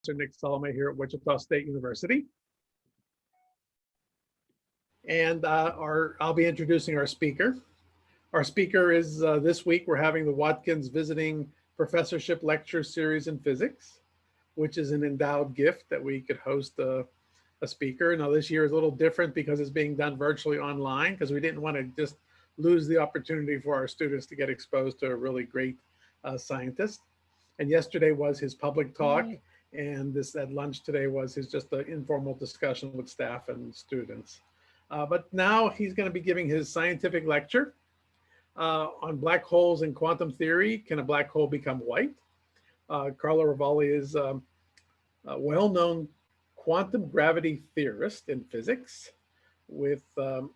Nick Salome here at Wichita State University. And I'll be introducing our speaker. Our speaker is this week, we're having the Watkins Visiting Professorship Lecture Series in Physics, which is an endowed gift that we could host a speaker. Now this year is a little different because it's being done virtually online because we didn't want to just lose the opportunity for our students to get exposed to a really great scientist. And yesterday was his public talk. And this at lunch today was just an informal discussion with staff and students. But now he's going to be giving his scientific lecture on black holes and quantum theory. Can a black hole become white? Carlo Rovelli is a well-known quantum gravity theorist in physics with,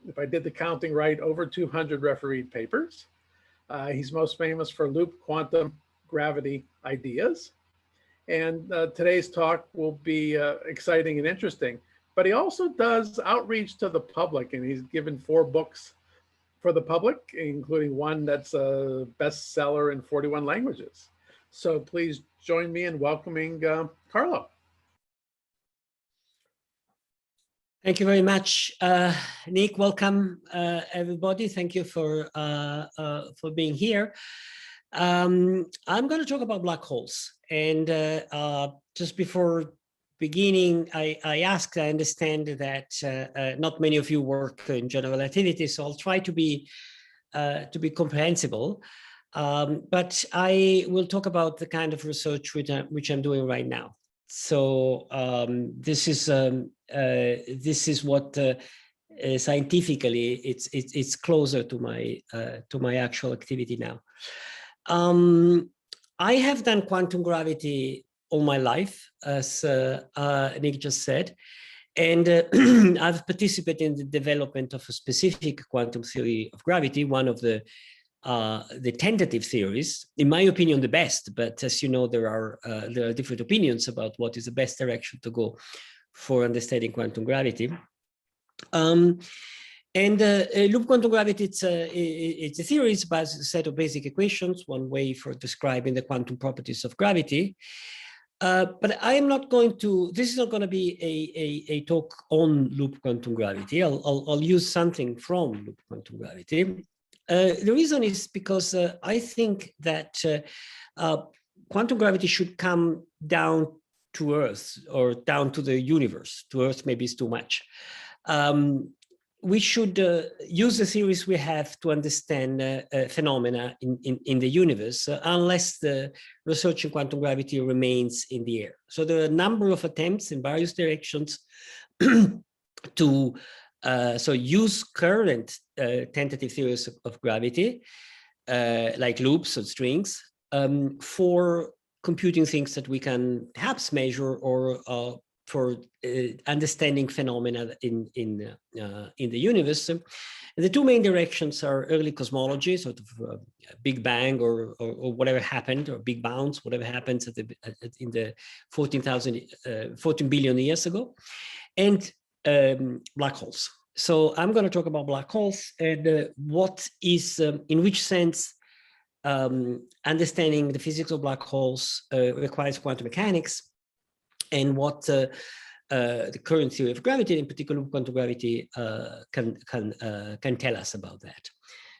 if I did the counting right, over 200 refereed papers. He's most famous for loop quantum gravity ideas. And today's talk will be exciting and interesting, but he also does outreach to the public, and he's given 4 books for the public, including one that's a bestseller in 41 languages. So please join me in welcoming Carlo. Thank you very much, Nick. Welcome, everybody. Thank you for being here. I'm going to talk about black holes. And just before beginning, I understand that not many of you work in general relativity, so I'll try to be comprehensible. But I will talk about the kind of research which I'm doing right now. So this is what scientifically it's closer to my actual activity now. I have done quantum gravity all my life, as Nick just said, and I've participated in the development of a specific quantum theory of gravity, one of the tentative theories, in my opinion, the best. But as you know, there are different opinions about what is the best direction to go for understanding quantum gravity. Loop quantum gravity, it's a theory, it's a set of basic equations, one way for describing the quantum properties of gravity. But I am not going to, this is not going to be a talk on loop quantum gravity. I'll use something from loop quantum gravity. The reason is because I think that quantum gravity should come down to Earth or down to the universe. To Earth maybe is too much. We should use the theories we have to understand phenomena in the universe, unless the research in quantum gravity remains in the air. So there are a number of attempts in various directions to use current tentative theories of gravity, like loops or strings, for computing things that we can perhaps measure or for understanding phenomena in the universe. And the 2 main directions are early cosmology, sort of Big Bang or whatever happened, or Big Bounce, whatever happens in the 14 billion years ago, and black holes. So I'm going to talk about black holes and what is, in which sense, understanding the physics of black holes requires quantum mechanics, and what the current theory of gravity, in particular quantum gravity, can tell us about that.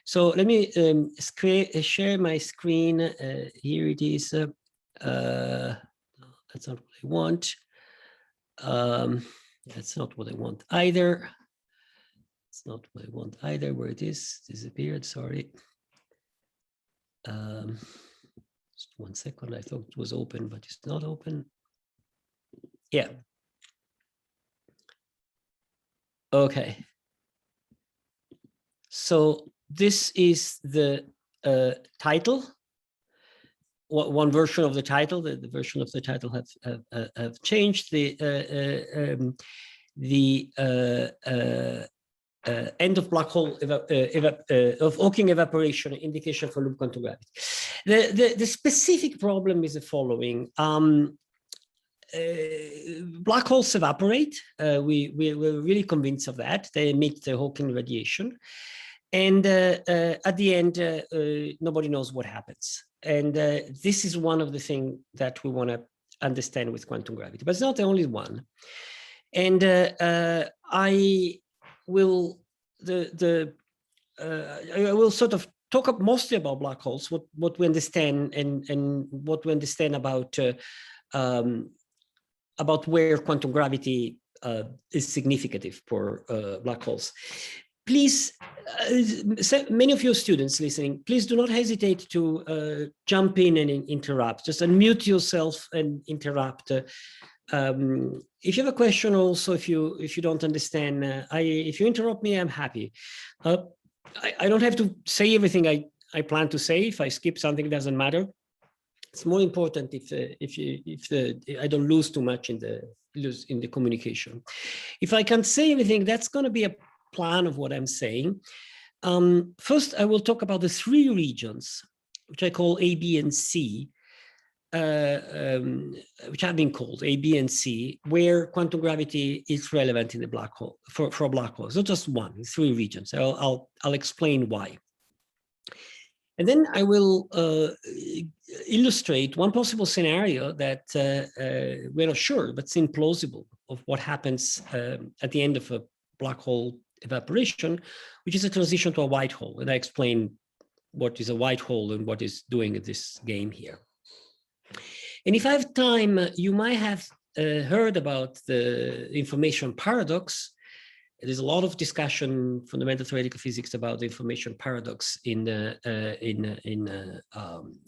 So let me share my screen. Here it is. That's not what I want. That's not what I want either. It's not what I want either. Where it is, disappeared. Sorry. Just 1 second. I thought it was open, but it's not open. Yeah. Okay. So this is the title. One version of the title. The version of the title have changed. The end of black hole of Hawking evaporation indication for loop quantum gravity. The specific problem is the following. Black holes evaporate. We're really convinced of that. They emit the Hawking radiation. And at the end, nobody knows what happens. And this is one of the things that we want to understand with quantum gravity, but it's not the only one. And I will I will sort of talk up mostly about black holes, what we understand and what we understand about where quantum gravity is significant for black holes. Please, many of your students listening, please do not hesitate to jump in and interrupt. Just unmute yourself and interrupt. If you have a question, also if you don't understand, if you interrupt me, I'm happy. I don't have to say everything I plan to say. If I skip something, it doesn't matter. It's more important if I don't lose too much in the communication. If I can't say anything, that's going to be a plan of what I'm saying. First, I will talk about the three regions, which I call A, B, and C, which have been called A, B, and C, where quantum gravity is relevant in the black hole for black holes. Not just one, three regions. I'll explain why. And then I will illustrate one possible scenario that we're not sure, but seems plausible, of what happens at the end of a black hole evaporation, which is a transition to a white hole. And I explain what is a white hole and what is doing this game here. And if I have time, you might have heard about the information paradox. There's a lot of discussion, fundamental theoretical physics, about the information paradox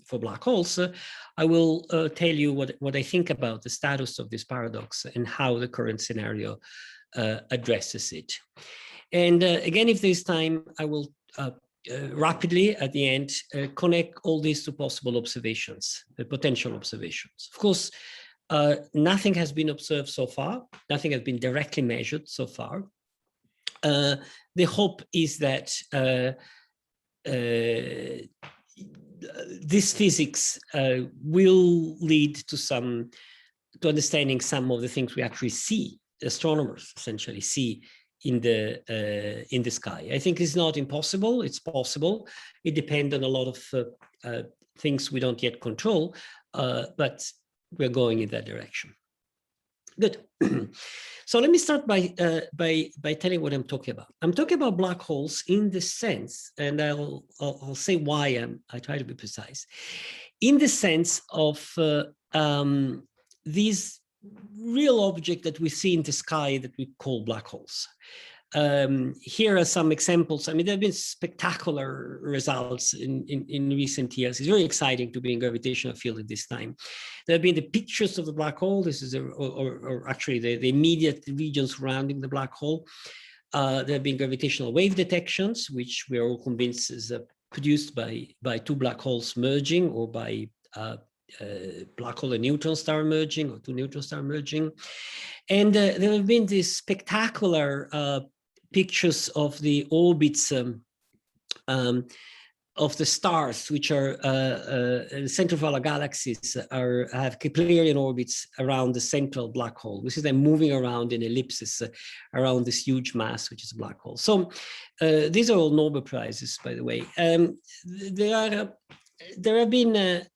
for black holes. I will tell you what I think about the status of this paradox and how the current scenario addresses it. And again, if there's time, I will rapidly at the end connect all these to possible observations, potential observations. Of course, nothing has been observed so far. Nothing has been directly measured so far. The hope is that this physics will lead to understanding some of the things we actually see, astronomers essentially see in the sky. I think it's not impossible. It's possible. It depends on a lot of things we don't yet control, but we're going in that direction. Good. So let me start by telling what I'm talking about. I'm talking about black holes in the sense, and I'll say why I try to be precise, in the sense of these real objects that we see in the sky that we call black holes. Here are some examples. I mean, there have been spectacular results in recent years. It's very exciting to be in gravitational field at this time. There have been the pictures of the black hole. This is, or actually the immediate region surrounding the black hole. There have been gravitational wave detections, which we are all convinced is produced by two black holes merging, or by black hole and neutron star merging, or two neutron star merging. And there have been these spectacular pictures of the orbits of the stars, which are the center of our galaxies have Keplerian orbits around the central black hole. This is them moving around in ellipses around this huge mass, which is a black hole. So these are all Nobel Prizes, by the way. There have been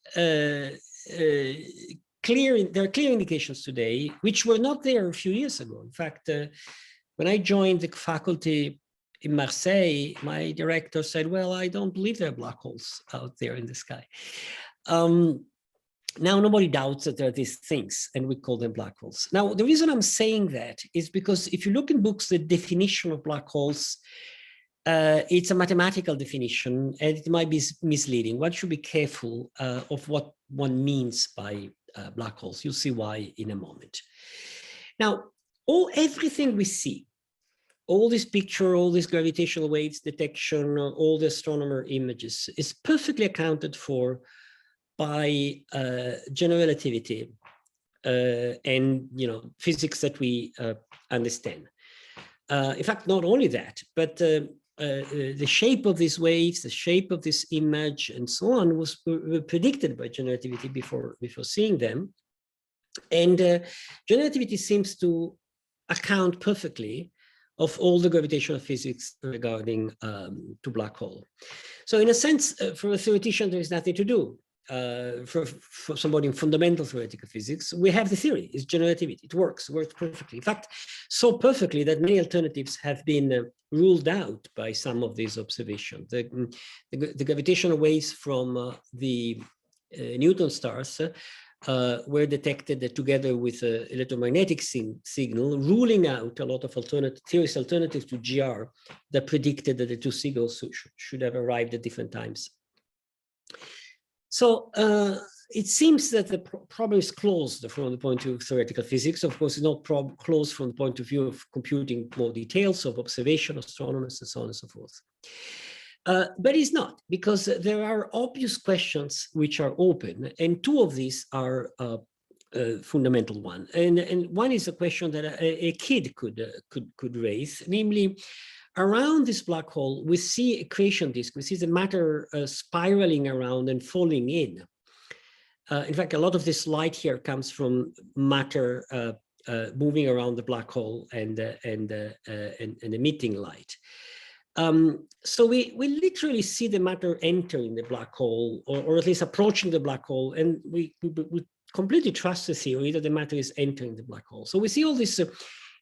clear indications today, which were not there a few years ago. In fact, when I joined the faculty in Marseille, my director said, well, I don't believe there are black holes out there in the sky. Now, nobody doubts that there are these things, and we call them black holes. Now, the reason I'm saying that is because if you look in books, the definition of black holes, it's a mathematical definition, and it might be misleading. One should be careful of what one means by black holes. You'll see why in a moment. Now, everything we see, all this picture, all this gravitational waves detection, all the astronomer images is perfectly accounted for by general relativity and physics that we understand. In fact, not only that, but the shape of these waves, the shape of this image, and so on were predicted by general relativity before seeing them. And general relativity seems to account perfectly of all the gravitational physics regarding to black hole. So in a sense, for a theoretician, there is nothing to do. for somebody in fundamental theoretical physics, we have the theory, it's generativity, it works perfectly. In fact, so perfectly that many alternatives have been ruled out by some of these observations. The gravitational waves from the neutron stars were detected together with an electromagnetic signal, ruling out a lot of theories alternatives to GR that predicted that the two signals should have arrived at different times. So it seems that the problem is closed from the point of view of theoretical physics. Of course, it's not closed from the point of view of computing more details of observation, astronomers, and so on and so forth. But it's not, because there are obvious questions which are open, and two of these are fundamental one. And one is a question that a kid could raise, namely, around this black hole, we see a accretion disk, we see the matter spiraling around and falling in. In fact, a lot of this light here comes from matter moving around the black hole and emitting light. So we literally see the matter entering the black hole, or at least approaching the black hole, and we completely trust the theory that the matter is entering the black hole. So we see all this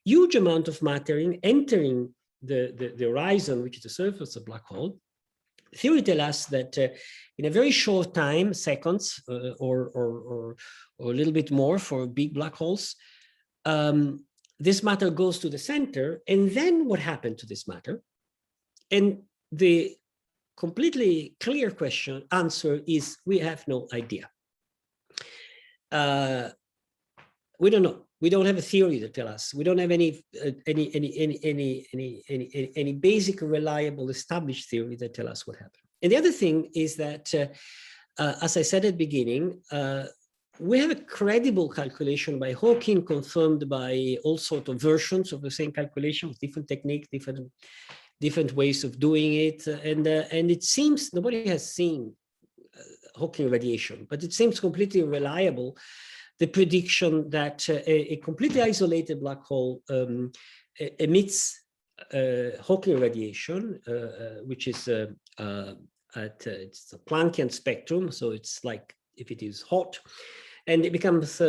huge amount of matter entering the horizon, which is the surface of the black hole. Theory tells us that in a very short time, seconds or a little bit more for big black holes, this matter goes to the center. And then what happened to this matter? And the completely clear answer is we have no idea. We don't know. We don't have a theory to tell us. We don't have any basic, reliable, established theory that tell us what happened. And the other thing is that, as I said at the beginning, we have a credible calculation by Hawking, confirmed by all sorts of versions of the same calculation with different techniques, different ways of doing it, and it seems nobody has seen Hawking radiation, but it seems completely reliable. The prediction that a completely isolated black hole emits Hawking radiation, which is it's a Planckian spectrum, so it's like if it is hot, and it becomes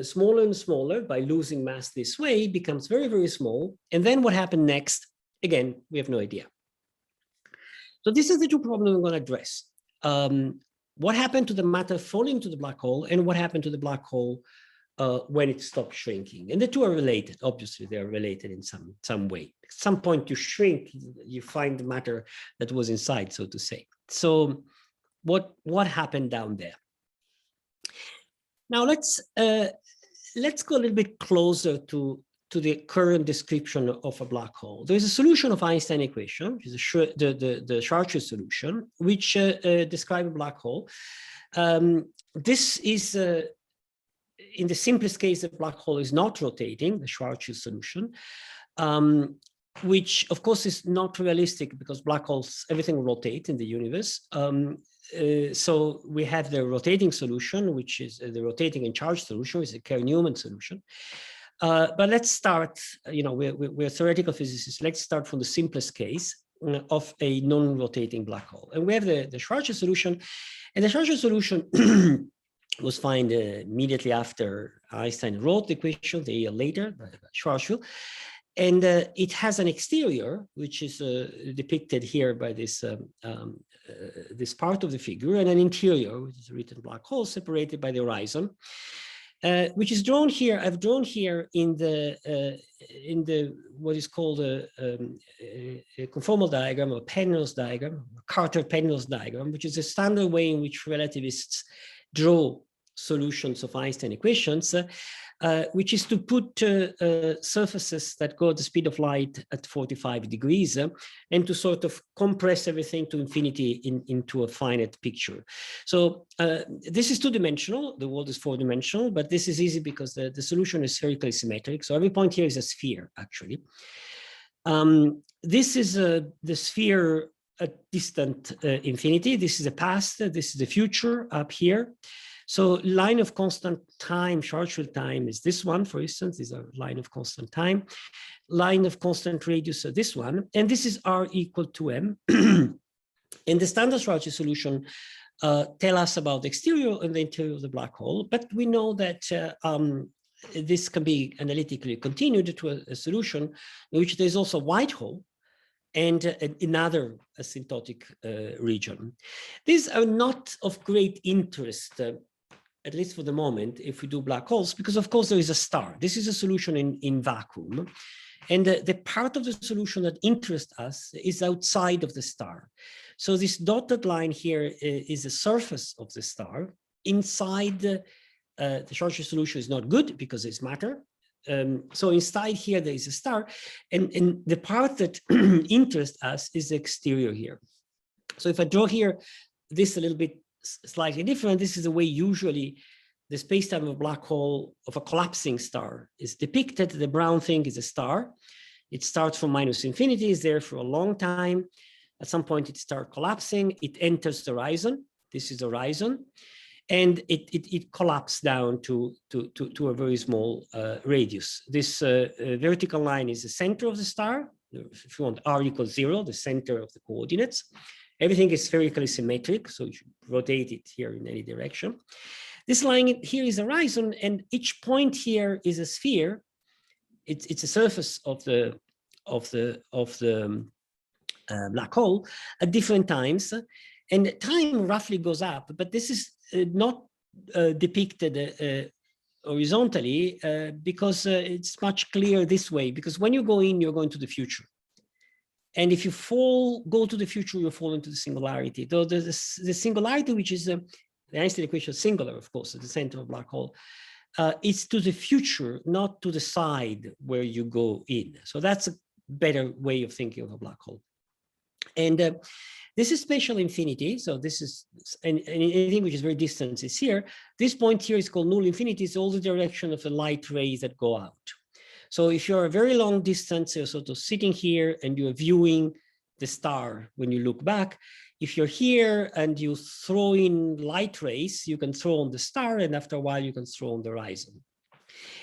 smaller and smaller by losing mass this way, it becomes very, very small. And then what happened next? Again, we have no idea. So this is the two problems I'm going to address. What happened to the matter falling to the black hole, and what happened to the black hole when it stopped shrinking? And the two are related. Obviously, they are related in some way. At some point you shrink, you find the matter that was inside, so to say. So what happened down there? Now let's go a little bit closer to the current description of a black hole. There is a solution of Einstein equation, which is the Schwarzschild solution, which describes a black hole. This is, in the simplest case, the black hole is not rotating, the Schwarzschild solution, which of course is not realistic because black holes, everything rotates in the universe. So we have the rotating solution, which is the rotating and charged solution, which is a Kerr-Newman solution. But let's start, we're theoretical physicists. Let's start from the simplest case of a non-rotating black hole. And we have the Schwarzschild solution. And the Schwarzschild solution was found immediately after Einstein wrote the equation, a year later, by Schwarzschild. And it has an exterior, which is depicted here by this, this part of the figure, and an interior, which is a written black hole separated by the horizon. Which is drawn here. I've drawn here in the what is called a conformal diagram, or Penrose diagram, Carter-Penrose diagram, which is a standard way in which relativists draw solutions of Einstein equations, which is to put surfaces that go at the speed of light at 45 degrees and to sort of compress everything to infinity into a finite picture. So this is two-dimensional, the world is four-dimensional, but this is easy because the solution is spherically symmetric. So every point here is a sphere, actually. This is the sphere at distant infinity. This is the past, this is the future up here. So line of constant time, Schwarzschild time is this one, for instance, is a line of constant time. Line of constant radius, this one, and this is R equal to M. And the standard Schwarzschild solution tell us about the exterior and the interior of the black hole. But we know that this can be analytically continued to a solution in which there's also a white hole and another asymptotic region. These are not of great interest, at least for the moment, if we do black holes, because of course there is a star. This is a solution in vacuum. And the part of the solution that interests us is outside of the star. So this dotted line here is the surface of the star. Inside the Schwarzschild solution is not good because it's matter. So inside here, there is a star. And the part that interests us is the exterior here. So if I draw here, this a little bit slightly different, this is the way usually the space-time of a black hole of a collapsing star is depicted. The brown thing is a star. It starts from minus infinity, is there for a long time. At some point it starts collapsing, it enters the horizon. This is the horizon. And it collapses down to a very small radius. This vertical line is the center of the star. If you want r equals 0, the center of the coordinates. Everything is spherically symmetric, so you should rotate it here in any direction. This line here is a horizon, and each point here is a sphere. It's a surface of the black hole at different times, and time roughly goes up. But this is not depicted horizontally because it's much clearer this way. Because when you go in, you're going to the future. And if you go to the future, you fall into the singularity. Though the singularity, which is the Einstein equation singular, of course, at the center of a black hole, it's to the future, not to the side where you go in. So that's a better way of thinking of a black hole. And this is spatial infinity. So this is anything which is very distant is here. This point here is called null infinity. It's all the direction of the light rays that go out. So if you're a very long distance, you're sort of sitting here and you're viewing the star when you look back. If you're here and you throw in light rays, you can throw on the star, and after a while you can throw on the horizon.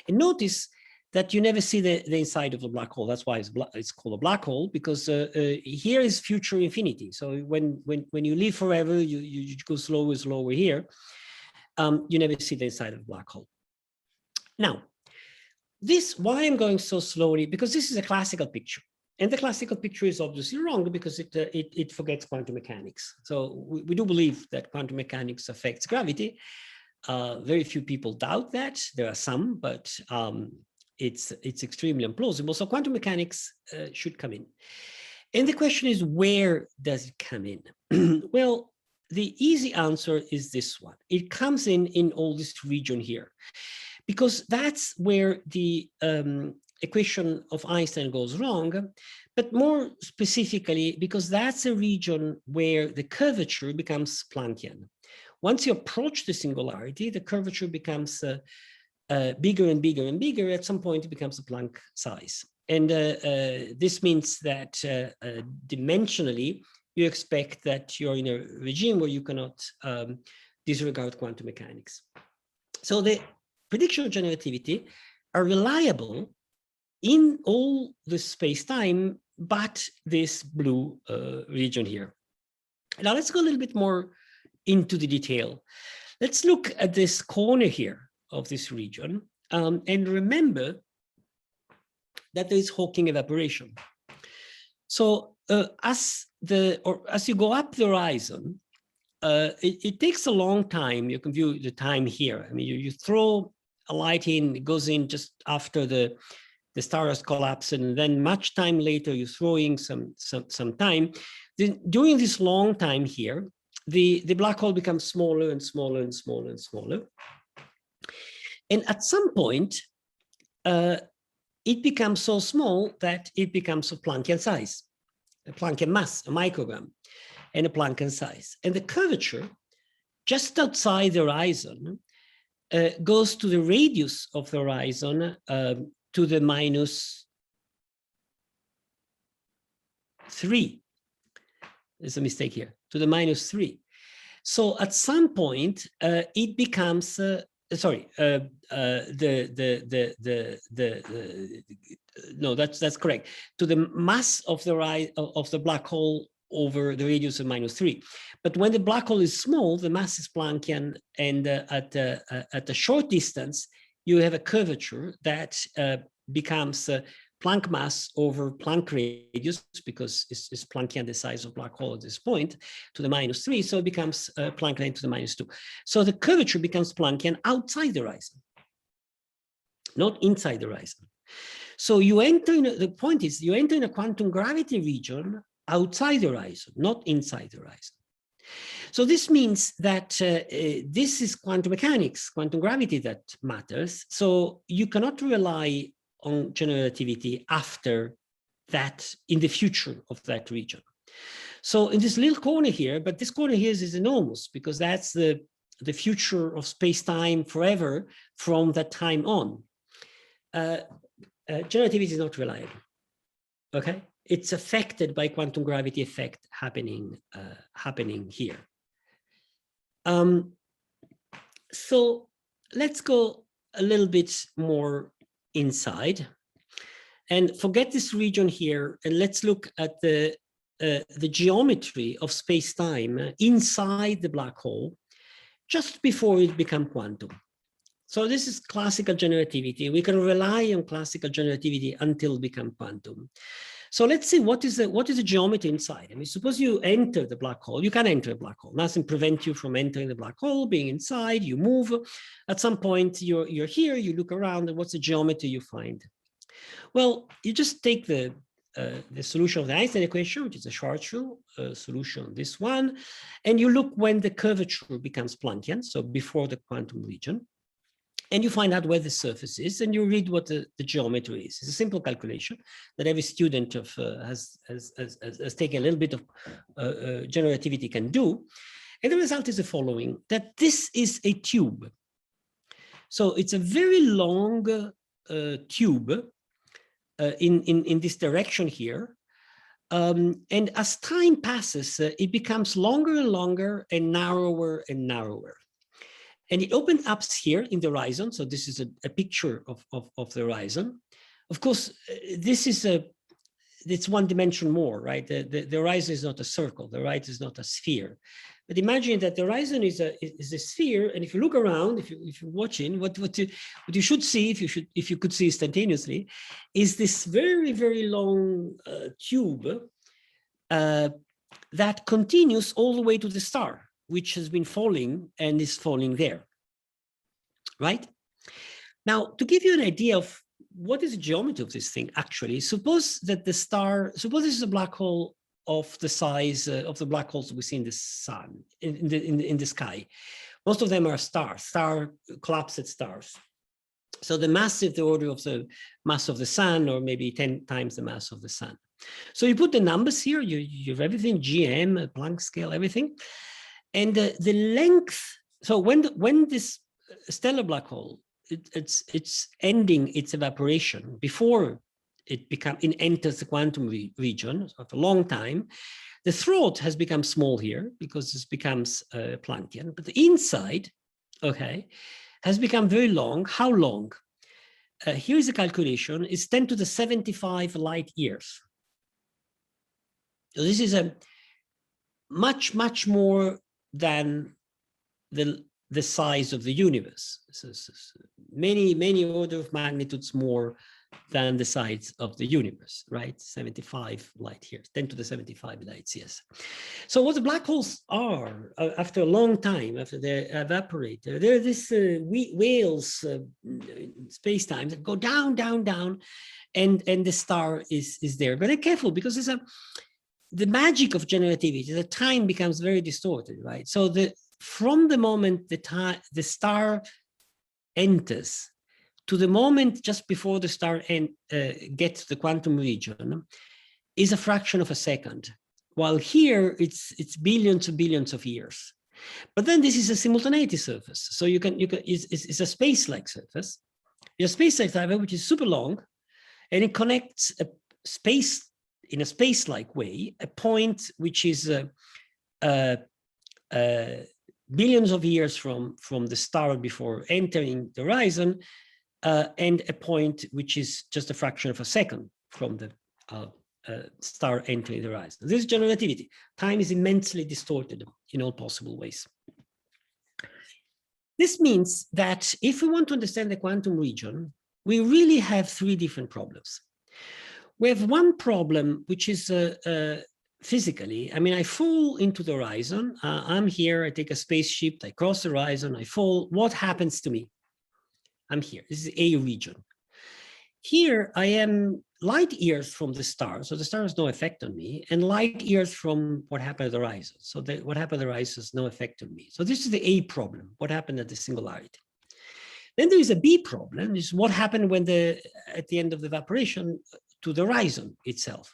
And notice that you never see the inside of the black hole. That's why it's called a black hole, because here is future infinity. So when you live forever, you go slower here. You never see the inside of the black hole. Now, why I'm going so slowly, because this is a classical picture. And the classical picture is obviously wrong because it forgets quantum mechanics. So we do believe that quantum mechanics affects gravity. Very few people doubt that. There are some, but it's extremely implausible. So quantum mechanics should come in. And the question is, where does it come in? Well, the easy answer is this one. It comes in all this region here, because that's where the equation of Einstein goes wrong, but more specifically, because that's a region where the curvature becomes Planckian. Once you approach the singularity, the curvature becomes bigger and bigger and bigger. At some point, it becomes a Planck size. And this means that dimensionally, you expect that you're in a regime where you cannot disregard quantum mechanics. So the prediction of generativity are reliable in all the space-time, but this blue region here. Now let's go a little bit more into the detail. Let's look at this corner here of this region and remember that there is Hawking evaporation. So as you go up the horizon, it takes a long time. You can view the time here. I mean, you throw a light in, it goes in just after the star has collapsed, and then much time later you're throwing some time. Then during this long time here, the black hole becomes smaller and smaller and smaller and smaller. And at some point, it becomes so small that it becomes a Planckian size, a Planckian mass, a microgram, and a Planckian size. And the curvature just outside the horizon goes to the radius of the horizon to the -3. There's a mistake here, to the -3. So at some point, it becomes, no, that's correct. To the mass of the black hole over the radius of -3. But when the black hole is small, the mass is Planckian, and at a short distance, you have a curvature that becomes Planck mass over Planck radius, because it's Planckian the size of black hole at this point, to the -3, so it becomes Planck length to the -2. So the curvature becomes Planckian outside the horizon, not inside the horizon. So you enter in, the point is, you enter in a quantum gravity region outside the horizon, not inside the horizon. So this means that this is quantum mechanics, quantum gravity that matters. So you cannot rely on general relativity after that, in the future of that region. So in this little corner here, but this corner here is enormous, because that's the future of space-time forever from that time on. General relativity is not reliable, okay? It's affected by quantum gravity effect happening here. So let's go a little bit more inside and forget this region here, and let's look at the geometry of space-time inside the black hole just before it becomes quantum. So this is classical general relativity. We can rely on classical general relativity until it becomes quantum. So let's see what is the geometry inside. I mean, suppose you enter the black hole. You can enter a black hole. Nothing prevents you from entering the black hole, being inside. You move. At some point, you're here. You look around, and what's the geometry you find? Well, you just take the solution of the Einstein equation, which is a Schwarzschild solution, this one, and you look when the curvature becomes Planckian, so before the quantum region. And you find out where the surface is, and you read what the geometry is. It's a simple calculation that every student has taken a little bit of general relativity can do. And the result is the following, that this is a tube. So it's a very long tube in this direction here. And as time passes, it becomes longer and longer and narrower and narrower. And it opens up here in the horizon. So this is a picture of the horizon. Of course, it's one dimension more, right? The horizon is not a circle. The horizon is not a sphere. But imagine that the horizon is a sphere. And if you look around, if you're watching, what you should see, if you could see instantaneously, is this very, very long tube that continues all the way to the star, which has been falling and is falling there, right? Now, to give you an idea of what is the geometry of this thing, actually, suppose that the star, suppose this is a black hole of the size of the black holes we see in the sun, in the sky. Most of them are stars, collapsed stars. So the mass is the order of the mass of the sun, or maybe 10 times the mass of the sun. So you put the numbers here, you have everything, GM, Planck scale, everything. And the length, so when this stellar black hole, it's ending its evaporation before it enters the quantum region after a long time, the throat has become small here because this becomes Planckian, but the inside, okay, has become very long. How long? Here is a calculation. It's 10 to the 75 light years. So this is a much, much more than the size of the universe. So many, many order of magnitudes more than the size of the universe, right? 75 light years, 10 to the 75 light years. So what the black holes are, after a long time, after they evaporate, they're these whales in space-time that go down, down, down, and the star is there. But be careful, because the magic of general relativity, the time becomes very distorted, right? So from the moment the star enters to the moment just before the star gets to the quantum region is a fraction of a second, while here it's billions and billions of years. But then this is a simultaneity surface, so it's a space-like surface. It's a space-like surface which is super long, and it connects a space in a space-like way, a point which is billions of years from the star before entering the horizon, and a point which is just a fraction of a second from the star entering the horizon. This is general relativity. Time is immensely distorted in all possible ways. This means that if we want to understand the quantum region, we really have three different problems. We have one problem, which is physically. I mean, I fall into the horizon. I'm here, I take a spaceship, I cross the horizon, I fall. What happens to me? I'm here. This is a region. Here, I am light years from the star, so the star has no effect on me, and light years from what happened at the horizon. So what happened at the horizon has no effect on me. So this is the A problem, what happened at the singularity. Then there is a B problem, is what happened when at the end of the evaporation to the horizon itself.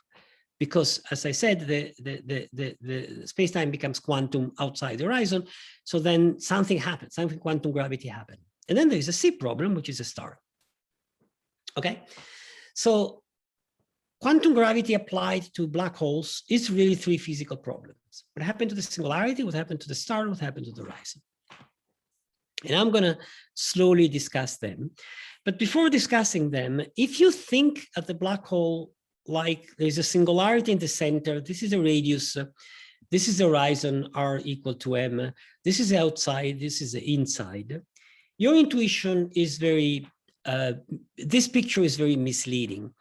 Because as I said, the space-time becomes quantum outside the horizon, so then something happens, something quantum gravity happened. And then there is a C problem, which is a star. Okay, so quantum gravity applied to black holes is really three physical problems. What happened to the singularity, what happened to the star, what happened to the horizon. And I'm going to slowly discuss them. But before discussing them, if you think of the black hole like there's a singularity in the center, this is a radius, this is the horizon, r equal to m, this is the outside, this is the inside, your intuition is very, this picture is very misleading.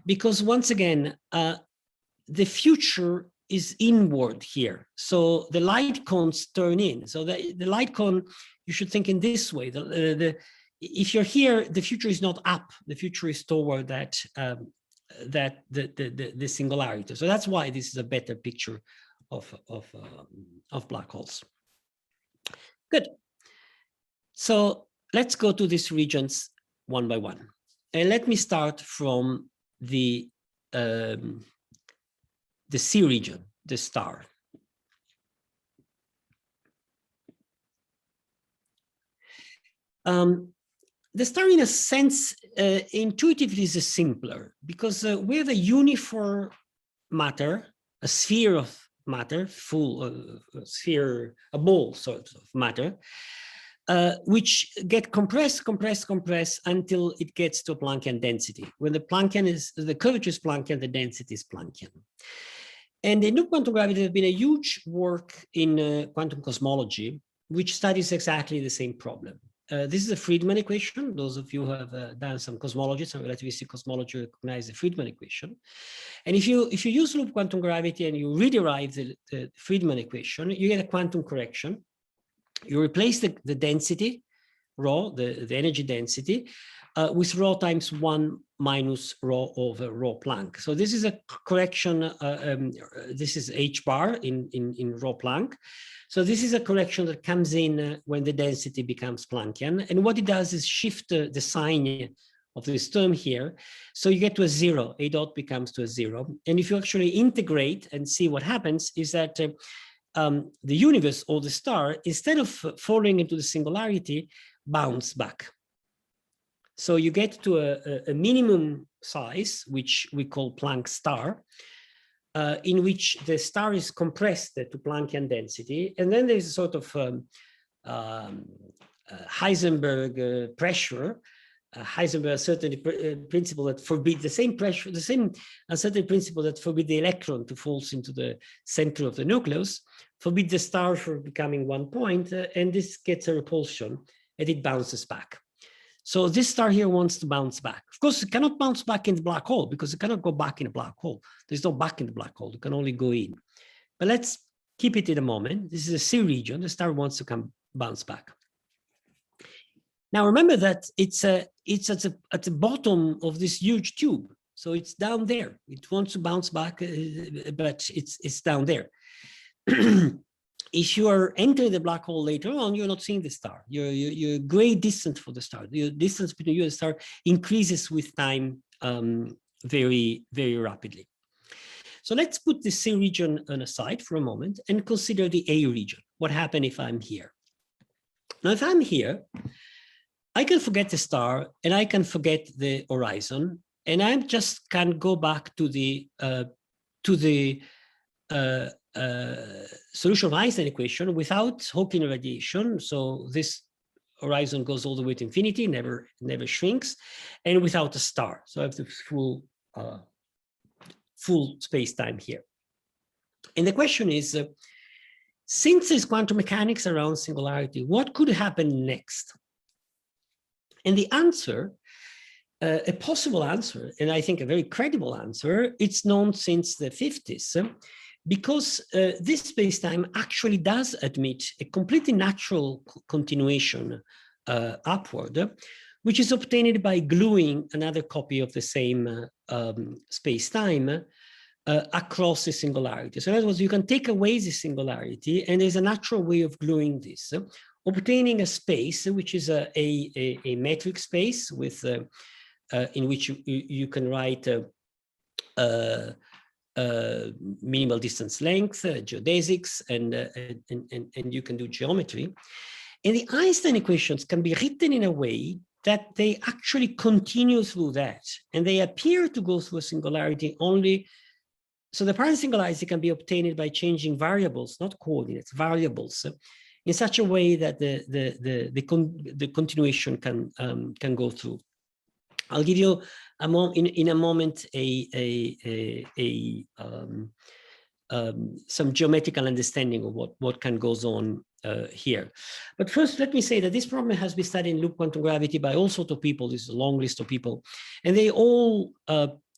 Because once again, the future is inward here. So the light cones turn in. So the light cone, you should think in this way. If you're here, the future is not up. The future is toward that, the singularity. So that's why this is a better picture of black holes. Good. So let's go to these regions one by one. And let me start from the C region, the star. The star, in a sense, intuitively is simpler because we have a uniform matter, a sphere of matter, sphere, a ball sort of matter, which get compressed until it gets to a Planckian density. When the curvature is Planckian, the density is Planckian. And in quantum gravity, there's been a huge work in quantum cosmology, which studies exactly the same problem. This is a Friedmann equation. Those of you who have done some cosmology, some relativistic cosmology, recognize the Friedmann equation. And if you use loop quantum gravity and you rederive the Friedmann equation, you get a quantum correction. You replace the density, rho, the energy density, with rho times 1 minus rho over rho Planck. So this is a correction, this is h bar in rho Planck. So this is a correction that comes in when the density becomes Planckian. And what it does is shift the sign of this term here. So you get to a 0, a dot becomes to a 0. And if you actually integrate and see what happens is that the universe or the star, instead of falling into the singularity, bounce back. So you get to a minimum size, which we call Planck star, in which the star is compressed to Planckian density. And then there's a sort of Heisenberg pressure, Heisenberg uncertainty principle that forbids the same pressure, the same uncertainty principle that forbids the electron to fall into the center of the nucleus, forbids the star from becoming one point, and this gets a repulsion and it bounces back. So this star here wants to bounce back. Of course, it cannot bounce back in the black hole because it cannot go back in a black hole. There's no back in the black hole. It can only go in. But let's keep it in a moment. This is a C region. The star wants to bounce back. Now remember that it's at the bottom of this huge tube. So it's down there. It wants to bounce back, but it's down there. If you are entering the black hole later on, you're not seeing the star. You're great distance for the star. The distance between you and the star increases with time very, very rapidly. So let's put the C region on aside for a moment and consider the A region. What happened if I'm here? Now, if I'm here, I can forget the star and I can forget the horizon, and I just can go back to the solution of Einstein equation without Hawking radiation. So this horizon goes all the way to infinity, never shrinks, and without a star. So I have the full full space-time here. And the question is, since there's quantum mechanics around singularity, what could happen next? And the answer, a possible answer, and I think a very credible answer, it's known since the 50s, because this space-time actually does admit a completely natural continuation upward, which is obtained by gluing another copy of the same space-time across a singularity. So in other words, you can take away the singularity, and there's a natural way of gluing this, obtaining a space which is a metric space with in which you can write minimal distance length, geodesics, and you can do geometry. And the Einstein equations can be written in a way that they actually continue through that, and they appear to go through a singularity only. So the parent singularity can be obtained by changing variables, not coordinates, variables, in such a way that the continuation can go through. I'll give you in a moment some geometrical understanding of what can goes on here. But first, let me say that this problem has been studied in loop quantum gravity by all sorts of people. This is a long list of people, and they all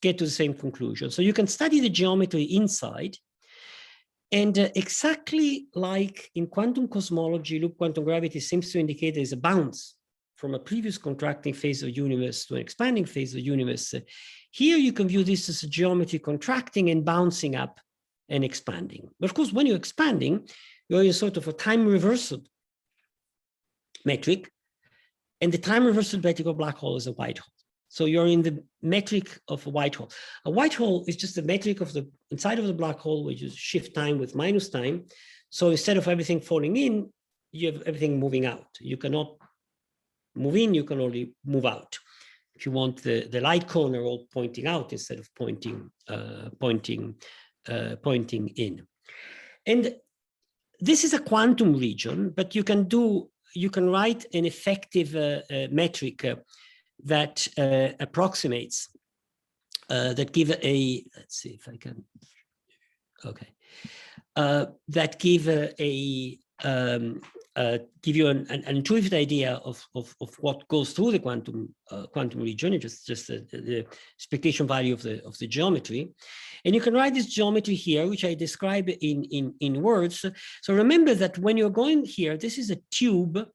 get to the same conclusion. So you can study the geometry inside, and exactly like in quantum cosmology, loop quantum gravity seems to indicate there's a bounce from a previous contracting phase of the universe to an expanding phase of the universe. Here you can view this as a geometry contracting and bouncing up and expanding. But of course, when you're expanding, you're in sort of a time reversal metric, and the time reversal metric of a black hole is a white hole. So you're in the metric of a white hole. A white hole is just the metric of the inside of the black hole, which is shift time with minus time. So instead of everything falling in, you have everything moving out. You cannot move in, you can only move out. If you want the light cone are all pointing out instead of pointing in. And this is a quantum region, but you can write an effective metric that approximates, that give a, let's see if I can, okay, that give give you an intuitive idea of what goes through the quantum region. It's just the expectation value of the geometry, and you can write this geometry here, which I describe in words. So remember that when you're going here, this is a tube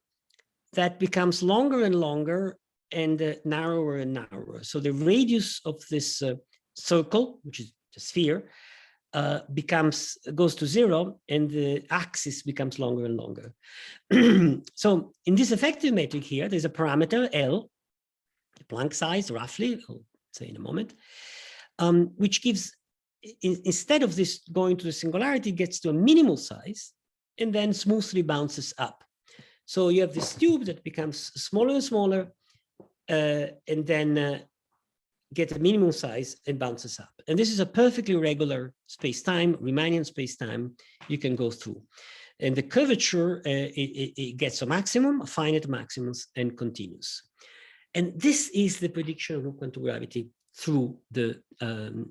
that becomes longer and longer and narrower and narrower. So the radius of this circle, which is the sphere, goes to 0, and the axis becomes longer and longer. So in this effective metric here, there's a parameter L, the Planck size roughly, I'll say in a moment, which gives, instead of this going to the singularity, gets to a minimal size and then smoothly bounces up. So you have this tube that becomes smaller and smaller, and then get a minimum size and bounces up. And this is a perfectly regular space-time, Riemannian space-time you can go through. And the curvature, it gets a maximum, a finite maximums, and continues. And this is the prediction of quantum gravity through the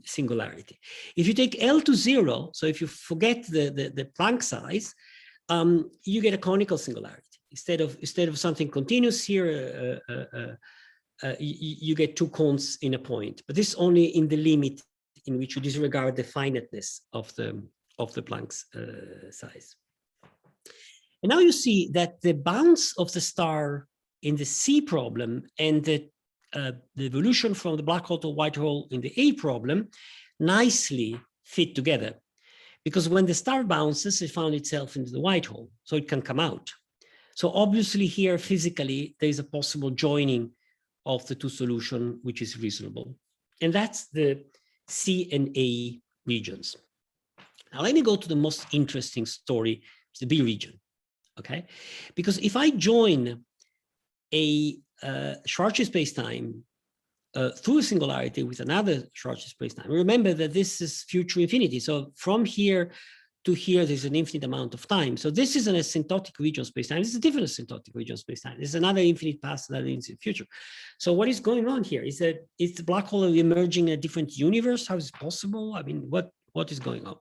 singularity. If you take L to 0, so if you forget the Planck size, you get a conical singularity. Instead of something continuous here, you get two cones in a point, but this only in the limit in which you disregard the finiteness of the Planck's size. And now you see that the bounce of the star in the C problem and the evolution from the black hole to white hole in the A problem nicely fit together, because when the star bounces, it found itself into the white hole, so it can come out. So obviously here physically there is a possible joining of the two solutions, which is reasonable. And that's the C and A regions. Now let me go to the most interesting story, the B region, okay? Because if I join a Schwarzschild spacetime through a singularity with another Schwarzschild spacetime, remember that this is future infinity. So from here to here, there's an infinite amount of time. So this is an asymptotic region space-time. This is a different asymptotic region space-time. This is another infinite past, another infinite future. So what is going on here? Is that it's the black hole emerging in a different universe? How is it possible? I mean, what is going on?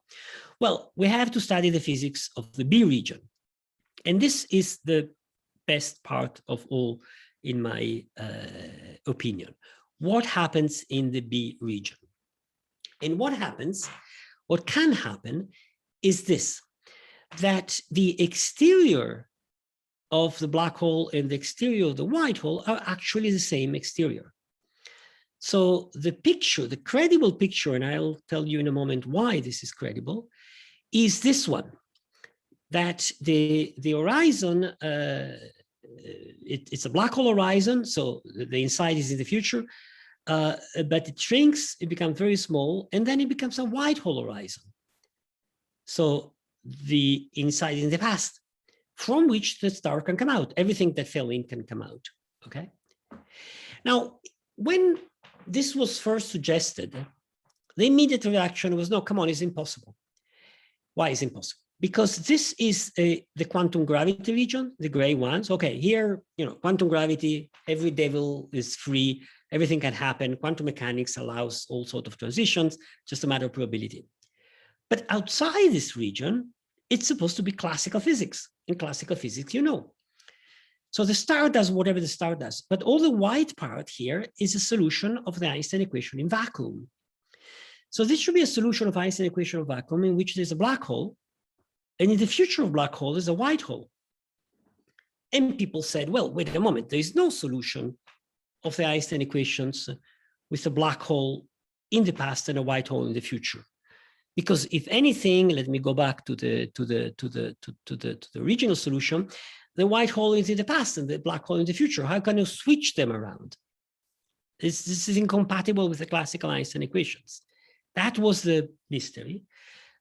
Well, we have to study the physics of the B region. And this is the best part of all, in my opinion. What happens in the B region? And what can happen is this, that the exterior of the black hole and the exterior of the white hole are actually the same exterior. So the picture, the credible picture, and I'll tell you in a moment why this is credible, is this one, that the horizon, it's a black hole horizon, so the inside is in the future, but it shrinks, it becomes very small, and then it becomes a white hole horizon. So the inside is in the past, from which the star can come out. Everything that fell in can come out, okay? Now, when this was first suggested, the immediate reaction was, no, come on, it's impossible. Why is it impossible? Because this is the quantum gravity region, the gray ones. Okay, here, quantum gravity, every devil is free, everything can happen. Quantum mechanics allows all sorts of transitions, just a matter of probability. But outside this region, it's supposed to be classical physics. In classical physics, So the star does whatever the star does, but all the white part here is a solution of the Einstein equation in vacuum. So this should be a solution of Einstein equation of vacuum in which there's a black hole, and in the future of black hole is a white hole. And people said, well, wait a moment, there is no solution of the Einstein equations with a black hole in the past and a white hole in the future. Because if anything, let me go back to the original solution, the white hole is in the past and the black hole in the future. How can you switch them around? This is incompatible with the classical Einstein equations. That was the mystery.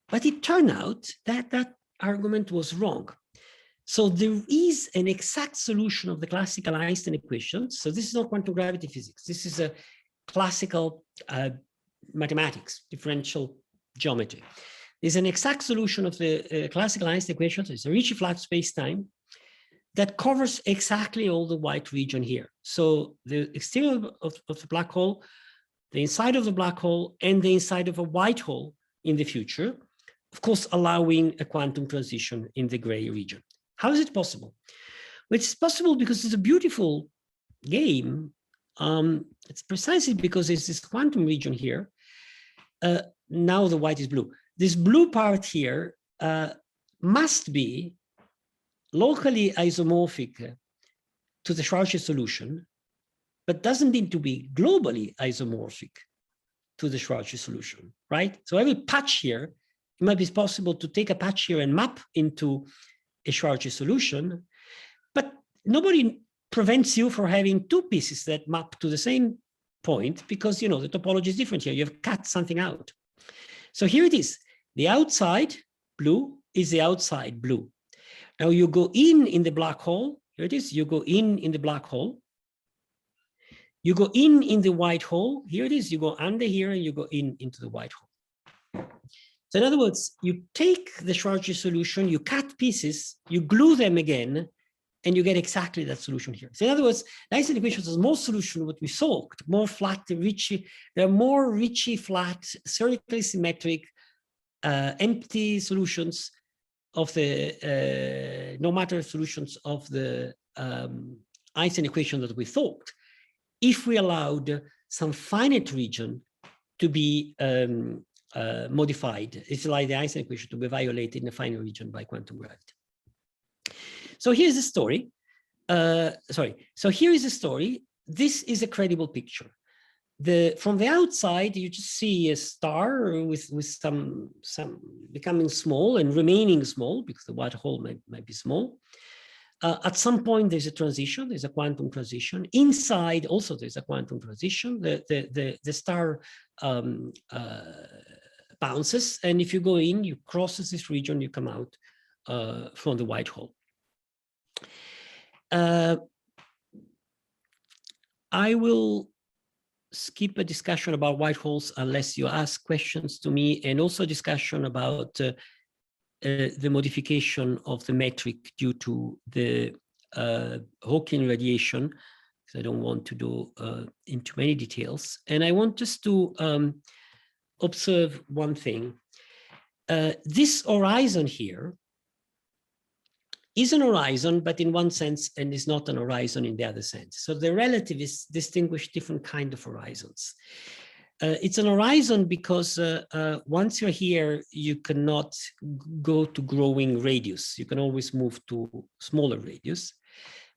But it turned out that that argument was wrong. So there is an exact solution of the classical Einstein equations. So this is not quantum gravity physics. This is a classical mathematics, differential geometry. There's an exact solution of the classical Einstein equations. It's a Ricci flat space-time that covers exactly all the white region here. So the exterior of the black hole, the inside of the black hole, and the inside of a white hole in the future, of course, allowing a quantum transition in the gray region. How is it possible? Well, it's possible because it's a beautiful game. It's precisely because there's this quantum region here. Now the white is blue. This blue part here must be locally isomorphic to the Schwarzschild solution, but doesn't need to be globally isomorphic to the Schwarzschild solution, right? So every patch here, it might be possible to take a patch here and map into a Schwarzschild solution, but nobody prevents you from having two pieces that map to the same point because, the topology is different here. You have cut something out. So here it is. The outside blue is the outside blue. Now you go in the black hole. Here it is. You go in the black hole. You go in the white hole. Here it is. You go under here and you go into the white hole. So in other words, you take the Schwarzschild solution, you cut pieces, you glue them again, and you get exactly that solution here. So in other words, the Einstein equations has more solution what we solved, more flat, Ricci. There are more Ricci flat, spherically symmetric, empty solutions of the no matter solutions of the Einstein equation that we thought, if we allowed some finite region to be modified. It's like the Einstein equation to be violated in a finite region by quantum gravity. So here's the story. So here is the story. This is a credible picture. From the outside, you just see a star with some becoming small and remaining small because the white hole might be small. At some point, there's a transition. There's a quantum transition. Inside, also, there's a quantum transition. The star bounces, and if you go in, you cross this region, you come out from the white hole. I will skip a discussion about white holes unless you ask questions to me, and also discussion about the modification of the metric due to the Hawking radiation, because I don't want to go into many details. And I want just to observe one thing. This horizon here is an horizon, but in one sense, and is not an horizon in the other sense. So the relativists distinguish different kind of horizons. It's an horizon because once you're here, you cannot go to growing radius. You can always move to smaller radius.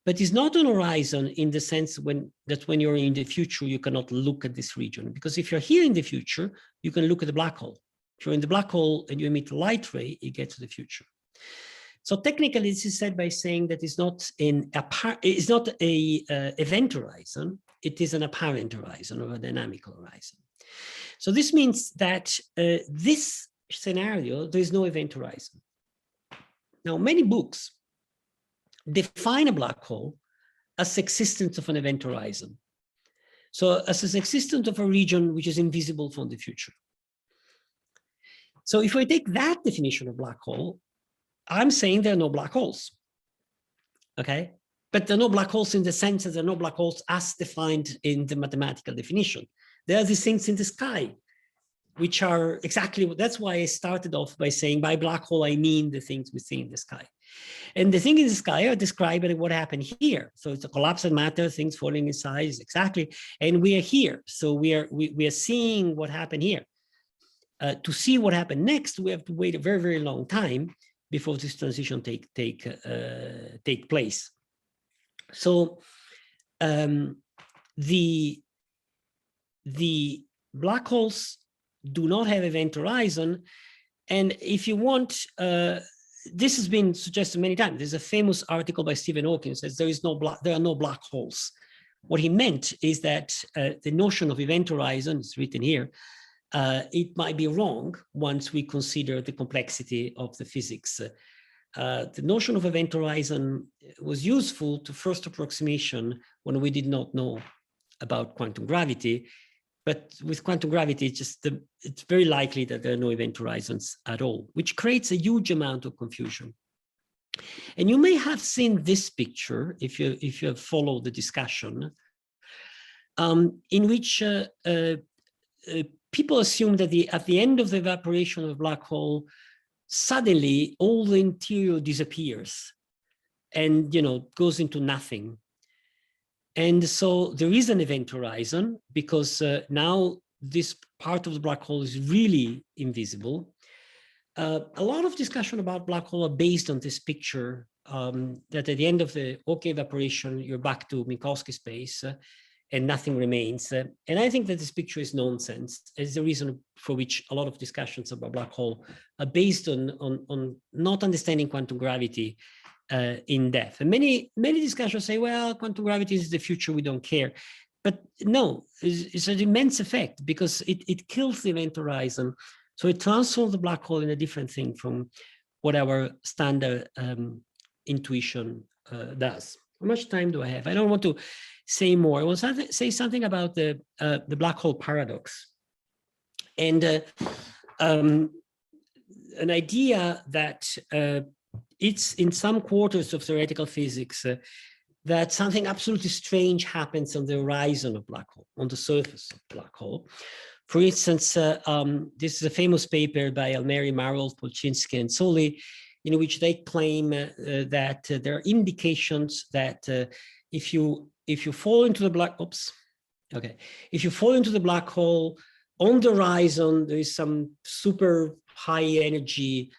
But it's not an horizon in the sense that when you're in the future, you cannot look at this region. Because if you're here in the future, you can look at the black hole. If you're in the black hole and you emit a light ray, you get to the future. So technically, this is said by saying that it's not a event horizon. It is an apparent horizon or a dynamical horizon. So this means that this scenario, there is no event horizon. Now, many books define a black hole as existence of an event horizon. So as an existence of a region which is invisible from the future. So if we take that definition of black hole, I'm saying there are no black holes, okay? But there are no black holes in the sense that there are no black holes as defined in the mathematical definition. There are these things in the sky, which are exactly, that's why I started off by saying by black hole, I mean the things we see in the sky. And the thing in the sky are describing what happened here. So it's a collapse of matter, things falling in size, exactly. And we are here. So we are seeing what happened here. To see what happened next, we have to wait a very, very long time before this transition take place. So the black holes do not have event horizon. And if you want, this has been suggested many times. There's a famous article by Stephen Hawking says there are no black holes. What he meant is that the notion of event horizon is written here. It might be wrong once we consider the complexity of the physics. The notion of event horizon was useful to first approximation when we did not know about quantum gravity. But with quantum gravity, it's very likely that there are no event horizons at all, which creates a huge amount of confusion. And you may have seen this picture if you have followed the discussion, in which people assume that at the end of the evaporation of a black hole, suddenly all the interior disappears and goes into nothing. And so there is an event horizon because now this part of the black hole is really invisible. A lot of discussion about black hole are based on this picture that at the end of the Hawking evaporation, you're back to Minkowski space and nothing remains. And I think that this picture is nonsense. It's the reason for which a lot of discussions about black hole are based on not understanding quantum gravity in depth. And many discussions say, well, quantum gravity is the future, we don't care. But no, it's an immense effect because it kills the event horizon. So it transforms the black hole in a different thing from what our standard intuition does. How much time do I have? I don't want to say more. I want to say something about the black hole paradox. And an idea that it's in some quarters of theoretical physics that something absolutely strange happens on the horizon of black hole, on the surface of black hole. For instance, this is a famous paper by Almeri, Marol, Polchinski, and Soli, in which they claim that there are indications that if you fall into the if you fall into the black hole, on the horizon there is some super high energy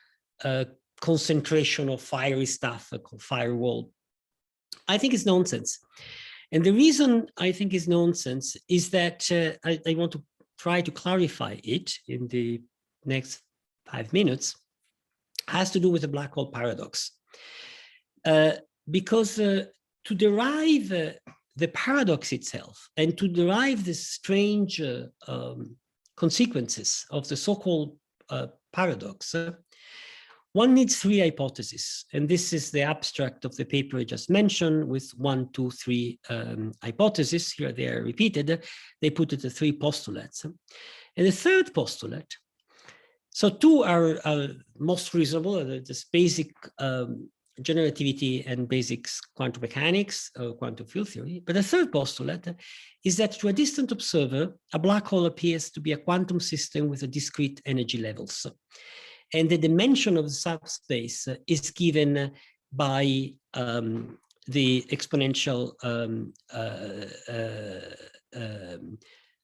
concentration of fiery stuff called firewall. I think it's nonsense. And the reason I think it's nonsense is that I want to try to clarify it in the next 5 minutes, has to do with the black hole paradox. Because to derive the paradox itself and to derive the strange consequences of the so-called paradox, one needs 3 hypotheses. And this is the abstract of the paper I just mentioned with 1, 2, 3 hypotheses. Here they are repeated. They put it as 3 postulates. And the third postulate So two are most reasonable, this basic general relativity and basic quantum mechanics or quantum field theory. But the third postulate is that to a distant observer, a black hole appears to be a quantum system with a discrete energy levels. And the dimension of the subspace is given by the exponential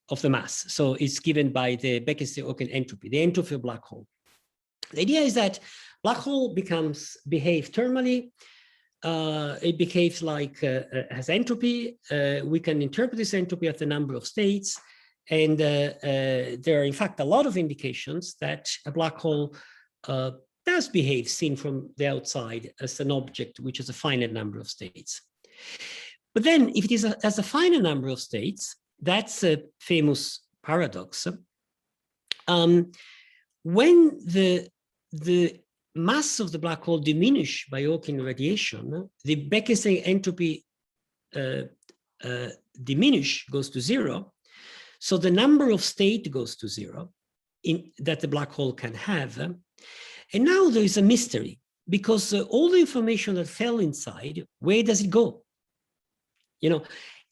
of the mass. So it's given by the Beckett-Hawkins entropy, the entropy of black hole. The idea is that black hole behave thermally. It behaves like has entropy. We can interpret this entropy as the number of states. And there are, in fact, a lot of indications that a black hole does behave, seen from the outside, as an object which has a finite number of states. But then, if it is as a finite number of states, that's a famous paradox. When the mass of the black hole diminish by Hawking radiation, the Beckett entropy goes to zero. So the number of state goes to zero that the black hole can have. And now there is a mystery, because all the information that fell inside, where does it go? You know,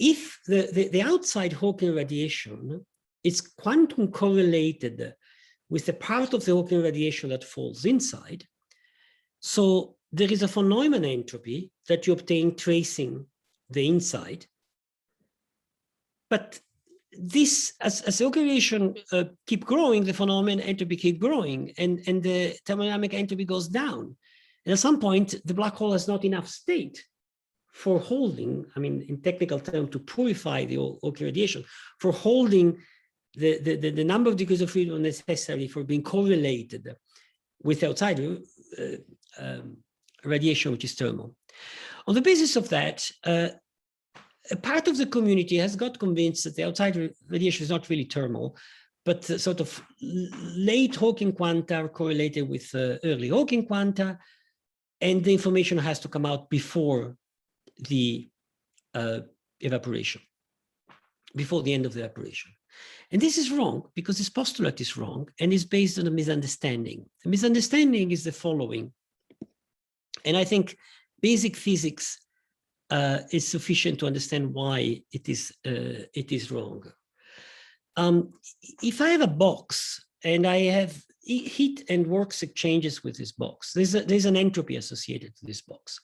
if the outside Hawking radiation is quantum correlated with the part of the Hawking radiation that falls inside, so there is a phenomenon entropy that you obtain tracing the inside. But this, as the Hawking radiation keep growing, the phenomenon entropy keep growing, and the thermodynamic entropy goes down. And at some point, the black hole has not enough state for holding, I mean, in technical terms, to purify the Hawking radiation, for holding the number of degrees of freedom necessary for being correlated with outside radiation, which is thermal. On the basis of that, a part of the community has got convinced that the outside radiation is not really thermal, but sort of late Hawking quanta are correlated with early Hawking quanta, and the information has to come out before the evaporation, before the end of the evaporation. And this is wrong, because this postulate is wrong and is based on a misunderstanding. The misunderstanding is the following, and I think basic physics is sufficient to understand why it is wrong. If I have a box and I have heat and work exchanges with this box, there's an entropy associated to this box.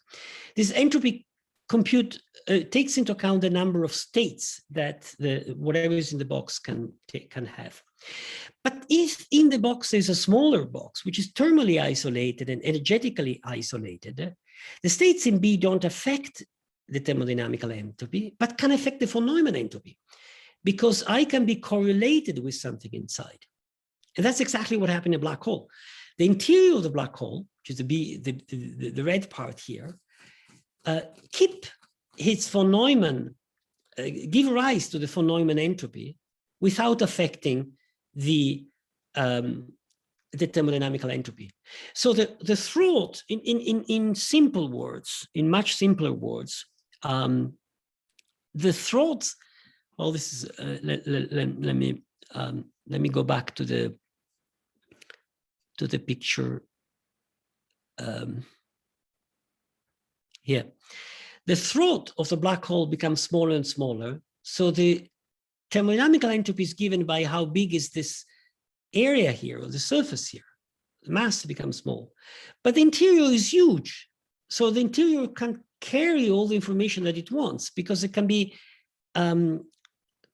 This entropy takes into account the number of states that whatever is in the box can have. But if in the box there's a smaller box, which is thermally isolated and energetically isolated, the states in B don't affect the thermodynamical entropy, but can affect the phenomenon entropy, because I can be correlated with something inside. And that's exactly what happened in a black hole. The interior of the black hole, which is the red part here, keep its phenomenon, give rise to the phenomenon entropy without affecting the thermodynamical entropy. So the throat, in simple words, in much simpler words, the throat. Well, this is let me go back to the picture here. The throat of the black hole becomes smaller and smaller. So the thermodynamical entropy is given by how big is this area here, or the surface here. The mass becomes small. But the interior is huge. So the interior can carry all the information that it wants, because it can be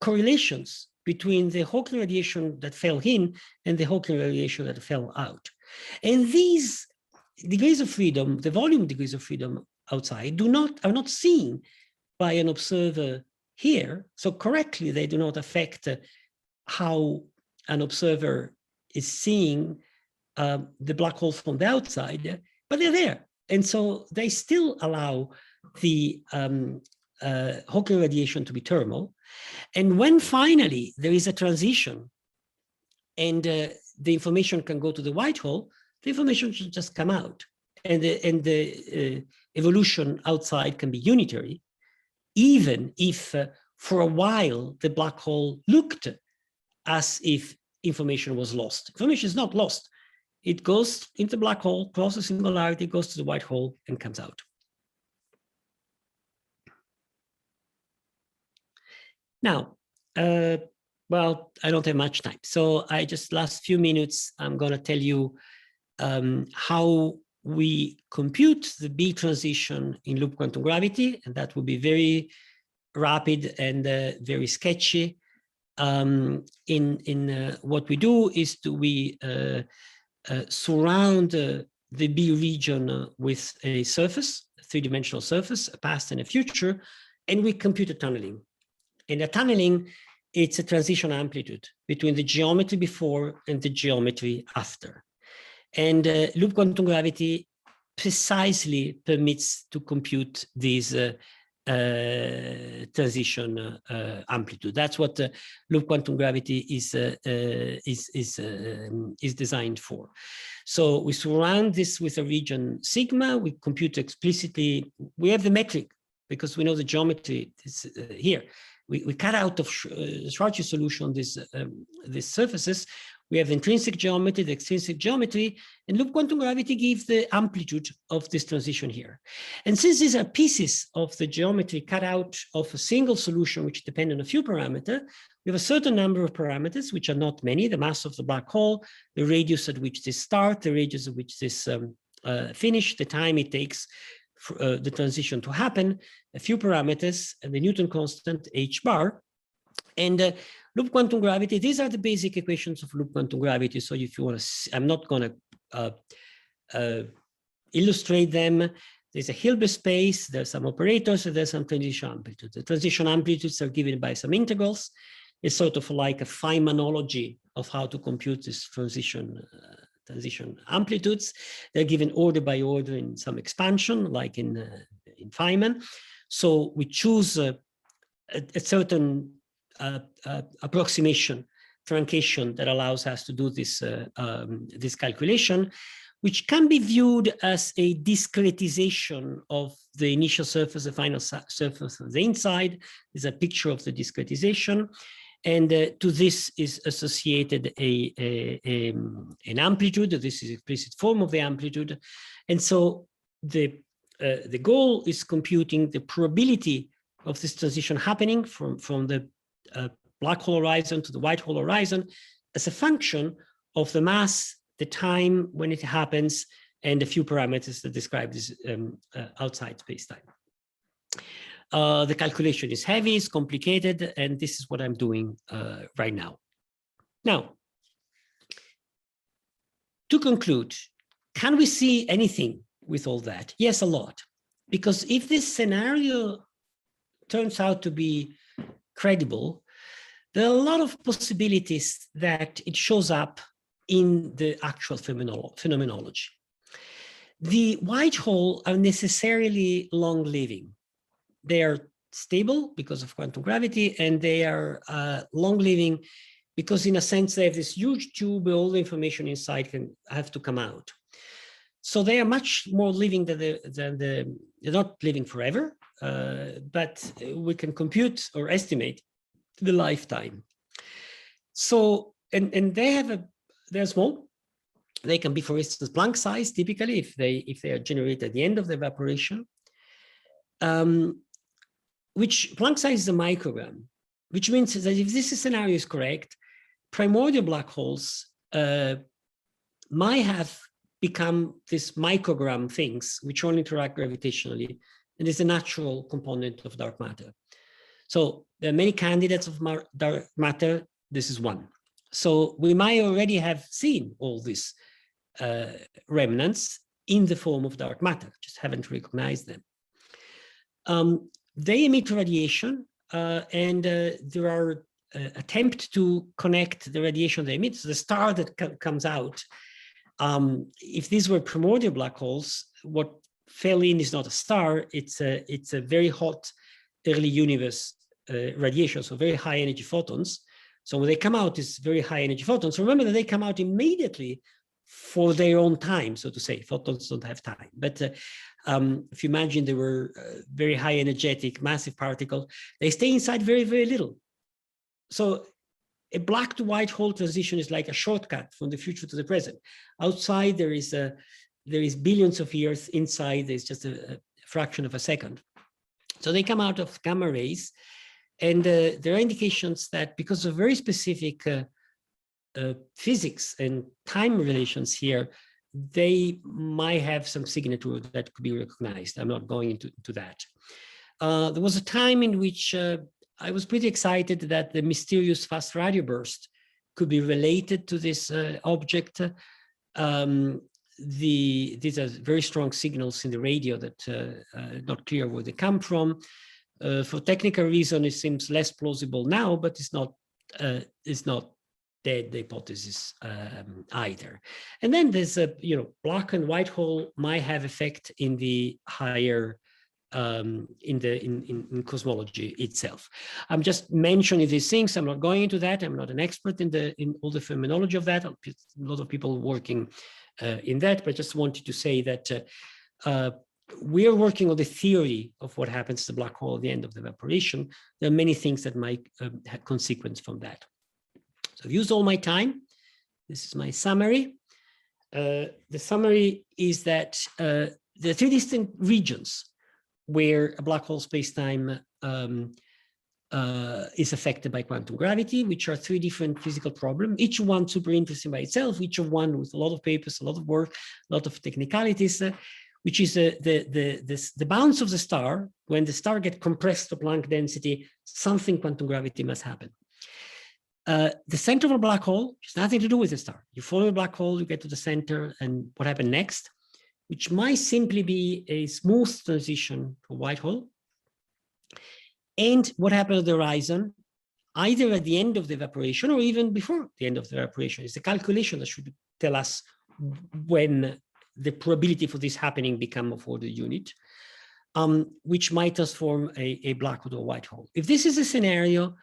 correlations between the Hawking radiation that fell in and the Hawking radiation that fell out. And these degrees of freedom, the volume degrees of freedom outside, are not seen by an observer here. So correctly, they do not affect how an observer is seeing the black hole from the outside, but they're there. And so they still allow the Hawking radiation to be thermal. And when finally there is a transition and the information can go to the white hole, the information should just come out. And the evolution outside can be unitary, even if for a while the black hole looked as if information was lost. Information is not lost. it goes into the black hole, crosses singularity, goes to the white hole, and comes out. Now, well, I don't have much time, so I just last few minutes, I'm going to tell you how we compute the B transition in loop quantum gravity, and that will be very rapid and very sketchy. What we do is we surround the B region with a surface, a three-dimensional surface, a past and a future, and we compute a tunneling. And the tunneling, it's a transition amplitude between the geometry before and the geometry after. And loop quantum gravity precisely permits to compute these transition amplitude. That's what loop quantum gravity is designed for. So we surround this with a region sigma. We compute explicitly. We have the metric because we know the geometry is here. We cut out of Schwarzschild solution these surfaces. We have intrinsic geometry, the extrinsic geometry, and loop quantum gravity gives the amplitude of this transition here. And since these are pieces of the geometry cut out of a single solution, which depend on a few parameters, we have a certain number of parameters, which are not many: the mass of the black hole, the radius at which this starts, the radius at which this finish, the time it takes for the transition to happen, a few parameters, and the Newton constant h bar. And loop quantum gravity, these are the basic equations of loop quantum gravity. So if you want to, I'm not going to illustrate them. There's a Hilbert space, there's some operators, and there's some transition amplitudes. The transition amplitudes are given by some integrals. It's sort of like a phenomenology of how to compute this transition amplitudes. They're given order by order in some expansion, like in Feynman. So we choose a certain approximation, truncation that allows us to do this, this calculation, which can be viewed as a discretization of the initial surface, the final surface of the inside. Is a picture of the discretization. And to this is associated an amplitude. This is an explicit form of the amplitude. And so the goal is computing the probability of this transition happening from the black hole horizon to the white hole horizon as a function of the mass, the time when it happens, and a few parameters that describe this outside space-time. The calculation is heavy, it's complicated, and this is what I'm doing right now. Now, to conclude, can we see anything with all that? Yes, a lot. Because if this scenario turns out to be credible, there are a lot of possibilities that it shows up in the actual phenomenology. The white hole are necessarily long-living. They are stable because of quantum gravity, and they are long-living because, in a sense, they have this huge tube where all the information inside can have to come out. So they are much more living than they're not living forever, but we can compute or estimate the lifetime. So, and they're small. They can be, for instance, Planck size, typically, if they are generated at the end of the evaporation. Which Planck size is a microgram, which means that if this scenario is correct, primordial black holes might have become these microgram things which only interact gravitationally, and is a natural component of dark matter. So there are many candidates of dark matter. This is one. So we might already have seen all these remnants in the form of dark matter, just haven't recognized them. They emit radiation, and there are attempts to connect the radiation they emit. So the star that comes out, if these were primordial black holes, what fell in is not a star, it's a very hot early universe radiation, so very high energy photons. So when they come out, it's very high energy photons. So remember that they come out immediately for their own time, so to say. Photons don't have time. But if you imagine they were very high energetic, massive particles, they stay inside very, very little. So a black to white hole transition is like a shortcut from the future to the present. Outside, there is billions of years. Inside, there's just a fraction of a second. So they come out of gamma rays, and there are indications that because of very specific physics and time relations here, they might have some signature that could be recognized. I'm not going into that. There was a time in which I was pretty excited that the mysterious fast radio burst could be related to this object. These are very strong signals in the radio that not clear where they come from. For technical reason, it seems less plausible now, but it's not dead, the hypothesis either. And then there's a black and white hole might have effect in the higher in cosmology itself. I'm just mentioning these things. I'm not going into that. I'm not an expert in all the phenomenology of that. A lot of people working in that, but I just wanted to say that we are working on the theory of what happens to the black hole at the end of the evaporation. There are many things that might have consequence from that. So I've used all my time. This is my summary. The summary is that there are three distinct regions where a black hole space-time is affected by quantum gravity, which are three different physical problems, each one super interesting by itself, each one with a lot of papers, a lot of work, a lot of technicalities, which is the bounce of the star. When the star gets compressed to Planck density, something quantum gravity must happen. The center of a black hole has nothing to do with the star. You follow a black hole, you get to the center, and what happened next, which might simply be a smooth transition to a white hole. And what happened at the horizon, either at the end of the evaporation or even before the end of the evaporation. It's the calculation that should tell us when the probability for this happening become of order unit, which might transform a black hole to a white hole. If this is a scenario,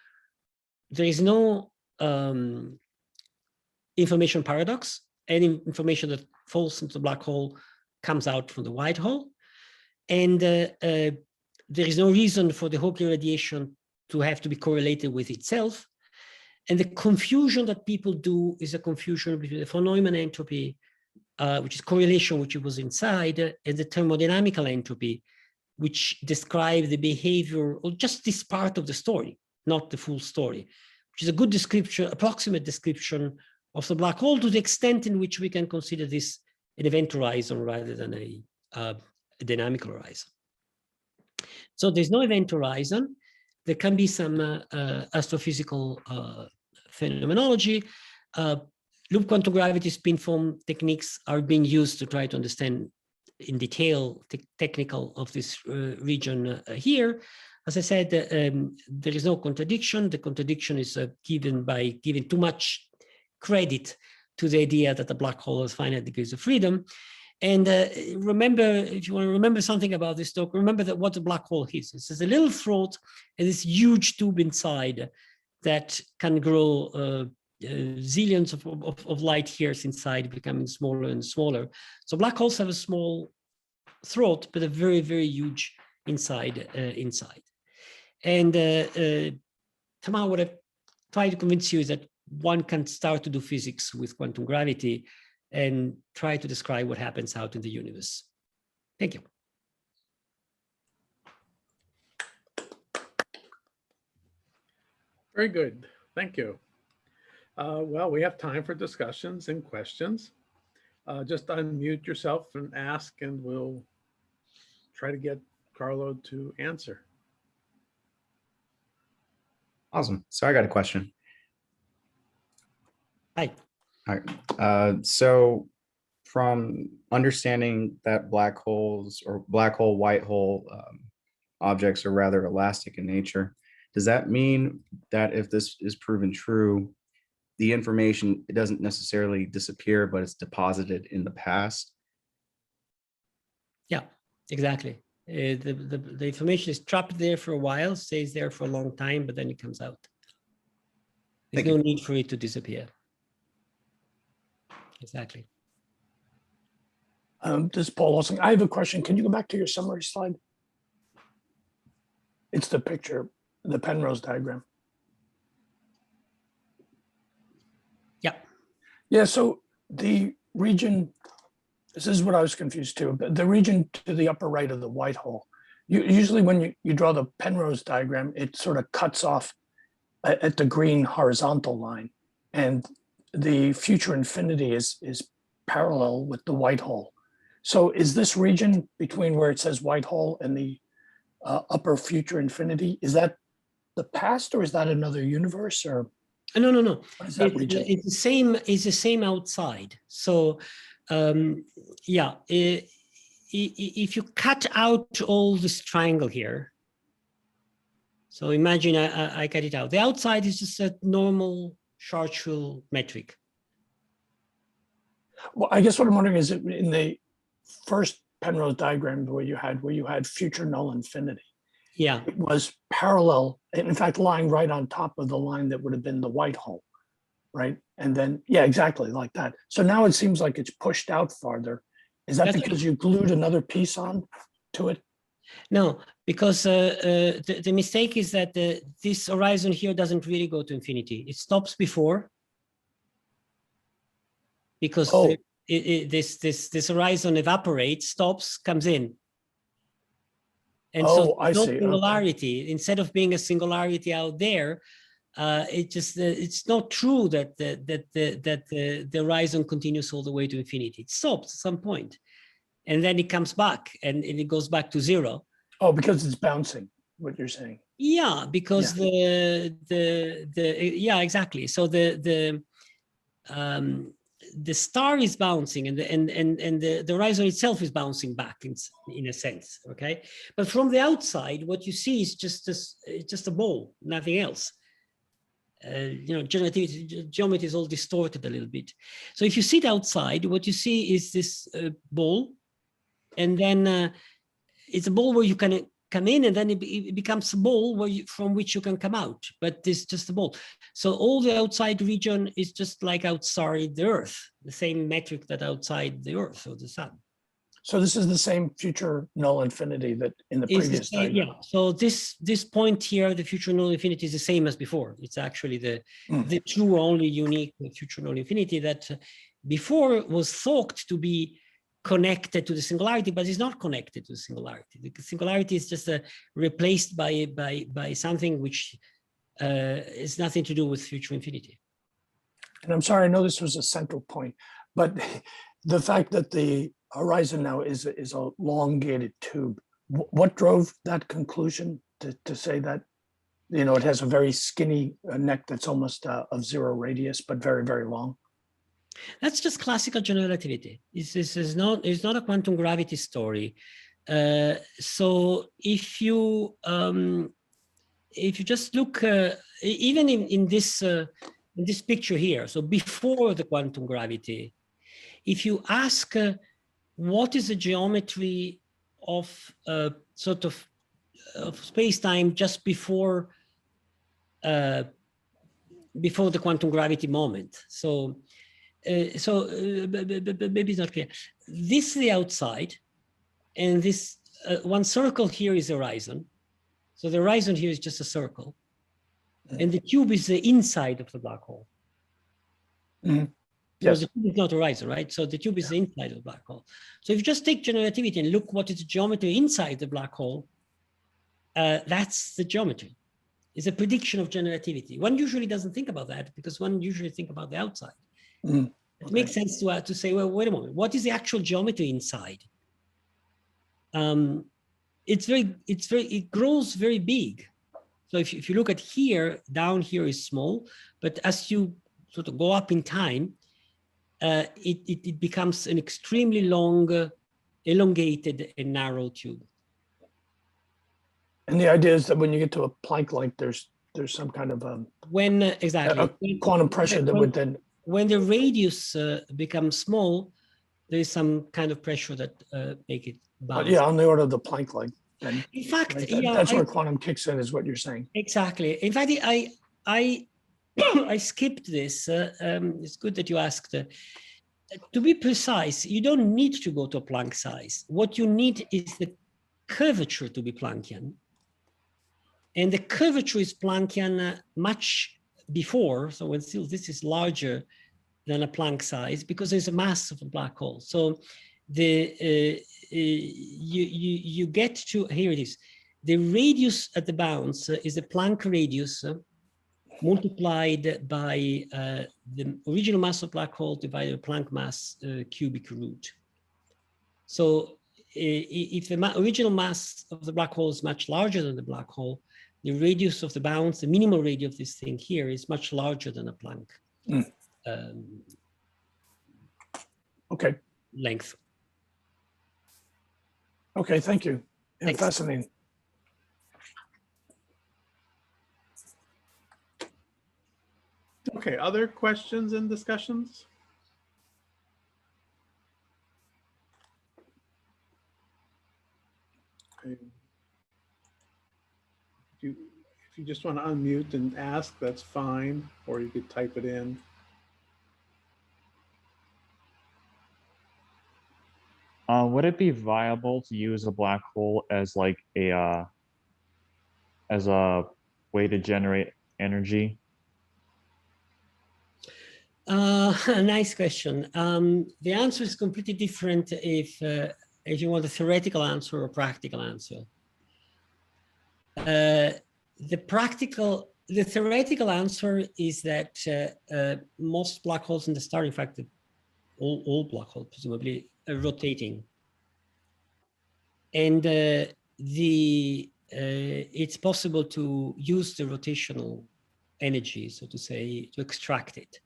there is no information paradox. Any information that falls into the black hole comes out from the white hole. And there is no reason for the Hawking radiation to have to be correlated with itself. And the confusion that people do is a confusion between the von Neumann entropy, which is correlation, which was inside, and the thermodynamical entropy, which describe the behavior of just this part of the story, not the full story, which is a good description, approximate description of the black hole to the extent in which we can consider this an event horizon rather than a dynamical horizon. So there's no event horizon. There can be some astrophysical phenomenology. Loop quantum gravity spin foam techniques are being used to try to understand in detail the technical of this region here. As I said, there is no contradiction. The contradiction is given by giving too much credit to the idea that the black hole has finite degrees of freedom. And remember, if you want to remember something about this talk, remember that what a black hole is. It's a little throat and this huge tube inside that can grow zillions of light years inside, becoming smaller and smaller. So black holes have a small throat, but a very, very huge inside. And somehow what I try to convince you is that one can start to do physics with quantum gravity and try to describe what happens out in the universe. Thank you. Very good. Thank you. Well, we have time for discussions and questions. Just unmute yourself and ask, and we'll try to get Carlo to answer. Awesome. So I got a question. Hi. All right. So from understanding that black holes or black hole, white hole objects are rather elastic in nature, does that mean that if this is proven true, the information, it doesn't necessarily disappear, but it's deposited in the past? Yeah, exactly. The information is trapped there for a while, stays there for a long time, but then it comes out. There's no need for it to disappear. Exactly. This is Paul Olsen. I have a question. Can you go back to your summary slide? It's the picture, the Penrose diagram. Yeah, so the region, this is what I was confused too, but the region to the upper right of the white hole, usually when you draw the Penrose diagram, it sort of cuts off at the green horizontal line. And the future infinity is parallel with the white hole. So is this region between where it says white hole and the upper future infinity, is that the past or is that another universe, or No, no, no. what is that region? It's the same. It's the same outside. So, yeah, if you cut out all this triangle here, so imagine I cut it out. The outside is just a normal Schwarzschild metric. Well, I guess what I'm wondering is that in the first Penrose diagram where you had future null infinity, Yeah, it was parallel, in fact, lying right on top of the line that would have been the white hole, right? And then, yeah, exactly like that. So now it seems like it's pushed out farther. Is that That's because you glued another piece on to it? no, because the mistake is that this horizon here doesn't really go to infinity. It stops before, because Oh. this horizon evaporates, stops, comes in. And Oh, so I no see. Okay. singularity. Instead of being a singularity out there, it's not true that the horizon continues all the way to infinity. It stops at some point, and then it comes back, and it goes back to zero. Oh, because it's bouncing, what you're saying. Yeah, because yeah, exactly. So the star is bouncing, and the horizon itself is bouncing back in a sense. Okay, but from the outside, what you see is just a ball, nothing else. Geometry is all distorted a little bit. So if you sit outside, what you see is this ball, and then it's a ball where you can come in, and then it becomes a ball from which you can come out. But it's just a ball. So all the outside region is just like outside the Earth, the same metric that outside the Earth or the sun. So this is the same future null infinity that in the previous diagram. Yeah. So this point here, the future null infinity, is the same as before. It's actually the true only unique future null infinity that before was thought to be connected to the singularity, but is not connected to the singularity. The singularity is just replaced by something which is nothing to do with future infinity. And I'm sorry, I know this was a central point, but the fact that the horizon now is a elongated tube, what drove that conclusion to say that, it has a very skinny neck that's almost of zero radius, but very, very long? That's just classical general relativity. It's not a quantum gravity story. So if you just look, even in this picture here, so before the quantum gravity, if you ask what is the geometry of sort of space-time just before the quantum gravity moment, so maybe it's not clear. This is the outside, and this one circle here is the horizon. So the horizon here is just a circle, and the tube is the inside of the black hole. Mm-hmm. Yes. So the tube is not horizon, right? So the tube is the inside of the black hole. So if you just take general relativity and look what is the geometry inside the black hole, that's the geometry. It's a prediction of general relativity. One usually doesn't think about that because one usually think about the outside. Mm. It makes sense to say, well, wait a moment, what is the actual geometry inside? It grows very big. So if you look at here, down here is small, but as you sort of go up in time, it becomes an extremely long, elongated and narrow tube. And the idea is that when you get to a Planck length, there's some kind of a quantum pressure that would then. When the radius becomes small, there is some kind of pressure that make it bounce. Yeah, on the order of the Planck length. And in fact, right, that's where quantum kicks in, is what you're saying. Exactly. In fact, I skipped this. It's good that you asked. To be precise, you don't need to go to a Planck size. What you need is the curvature to be Planckian. And the curvature is Planckian much before, so when still this is larger than a Planck size because there's a mass of a black hole. So you get to, here it is. The radius at the bounds is the Planck radius multiplied by the original mass of black hole divided by Planck mass cubic root. So if the original mass of the black hole is much larger than the black hole, the radius of the bounds, the minimal radius of this thing here is much larger than a Planck Okay. length. Okay, thank you. Yeah, Thanks. fascinating. Okay, other questions and discussions? Okay. If you just want to unmute and ask, that's fine, or you could type it in. Would it be viable to use a black hole as like a way to generate energy? A nice question. The answer is completely different if you want a theoretical answer or a practical answer. The theoretical answer is that most black holes in the star, in fact, all black holes presumably, are rotating. And it's possible to use the rotational energy, so to say, to extract it.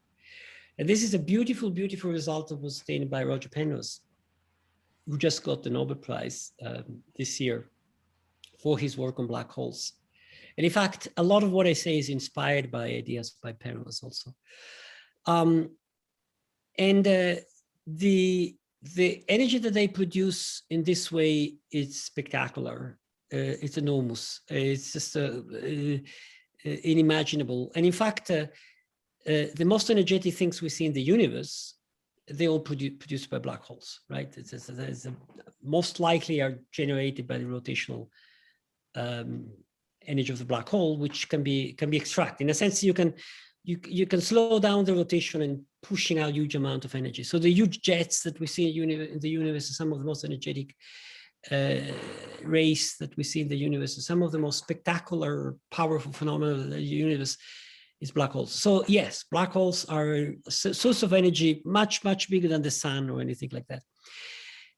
And this is a beautiful, beautiful result that was obtained by Roger Penrose, who just got the Nobel Prize this year for his work on black holes. And in fact, a lot of what I say is inspired by ideas by Penrose also. The energy that they produce in this way is spectacular. It's enormous. It's just inimaginable. And in fact, the most energetic things we see in the universe, they all produced by black holes, right? Most likely are generated by the rotational energy of the black hole, which can be extracted. In a sense, you can slow down the rotation and pushing out huge amount of energy. So the huge jets that we see in the universe are some of the most energetic rays that we see in the universe. Some of the most spectacular, powerful phenomena of the universe is black holes. So yes, black holes are a source of energy much, much bigger than the sun or anything like that.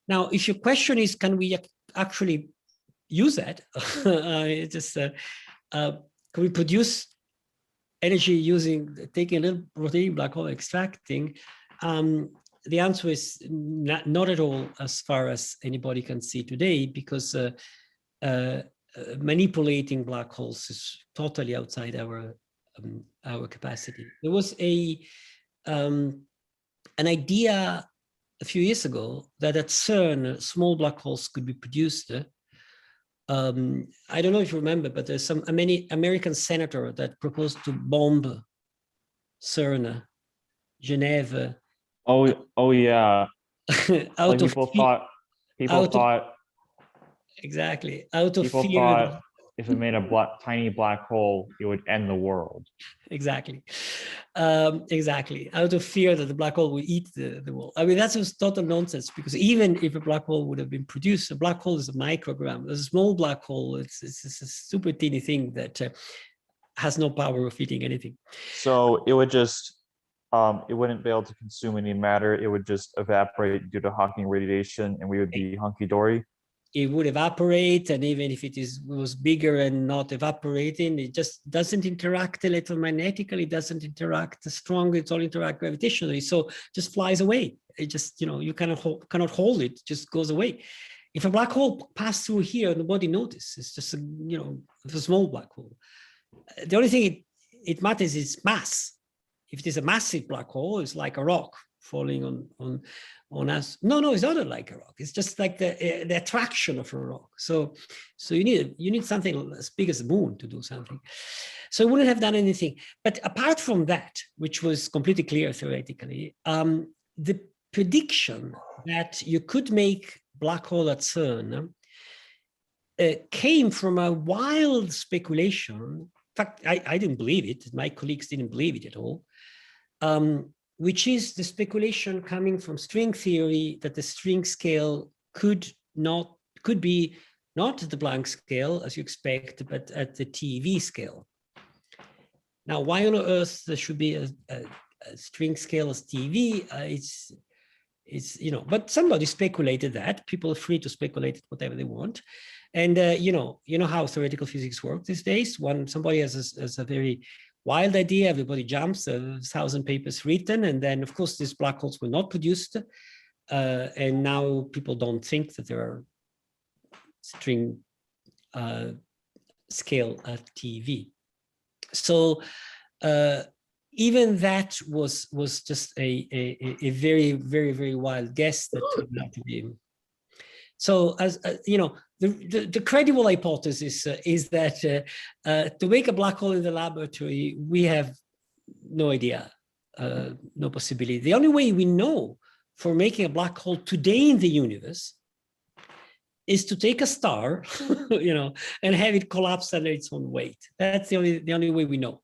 Now, if your question is, can we actually use that? Can we produce energy taking a little rotating black hole, extracting? The answer is not at all, as far as anybody can see today, because manipulating black holes is totally outside our capacity. There was an idea a few years ago that at CERN, small black holes could be produced. I don't know if you remember, but there's some American senator that proposed to bomb CERN, Geneva. Oh yeah. Out of people thought exactly out of people fear. Thought if it made a tiny black hole, it would end the world. Exactly. Exactly. Out of fear that the black hole would eat the world. I mean, that's just total nonsense, because even if a black hole would have been produced, a black hole is a microgram. A small black hole, it's a super teeny thing that has no power of eating anything. So it would just, it wouldn't be able to consume any matter. It would just evaporate due to Hawking radiation, and we would be hunky-dory. It would evaporate, and even if it was bigger and not evaporating, it just doesn't interact electromagnetically, it doesn't interact strongly, it's all interact gravitationally, so just flies away. It just, you cannot hold it, just goes away. If a black hole passed through here, nobody notices. It's just a small black hole. The only thing it matters is mass. If it is a massive black hole, it's like a rock falling on us. No, it's not like a rock. It's just like the attraction of a rock. So you need something as big as the moon to do something. So it wouldn't have done anything. But apart from that, which was completely clear theoretically, the prediction that you could make black hole at CERN came from a wild speculation. In fact, I didn't believe it. My colleagues didn't believe it at all. which is the speculation coming from string theory that the string scale could be not at the Planck scale as you expect, but at the TeV scale. Now, why on earth there should be a string scale as TeV? It's but somebody speculated that. People are free to speculate whatever they want, and you know how theoretical physics work these days. Somebody has a very wild idea, everybody jumps, 1,000 papers written, and then of course these black holes were not produced, and now people don't think that there are string scale at TeV. So even that was just a very, very, very wild guess that turned out to be. So as the credible hypothesis is that to make a black hole in the laboratory, we have no idea, no possibility. The only way we know for making a black hole today in the universe is to take a star, and have it collapse under its own weight. That's the only way we know.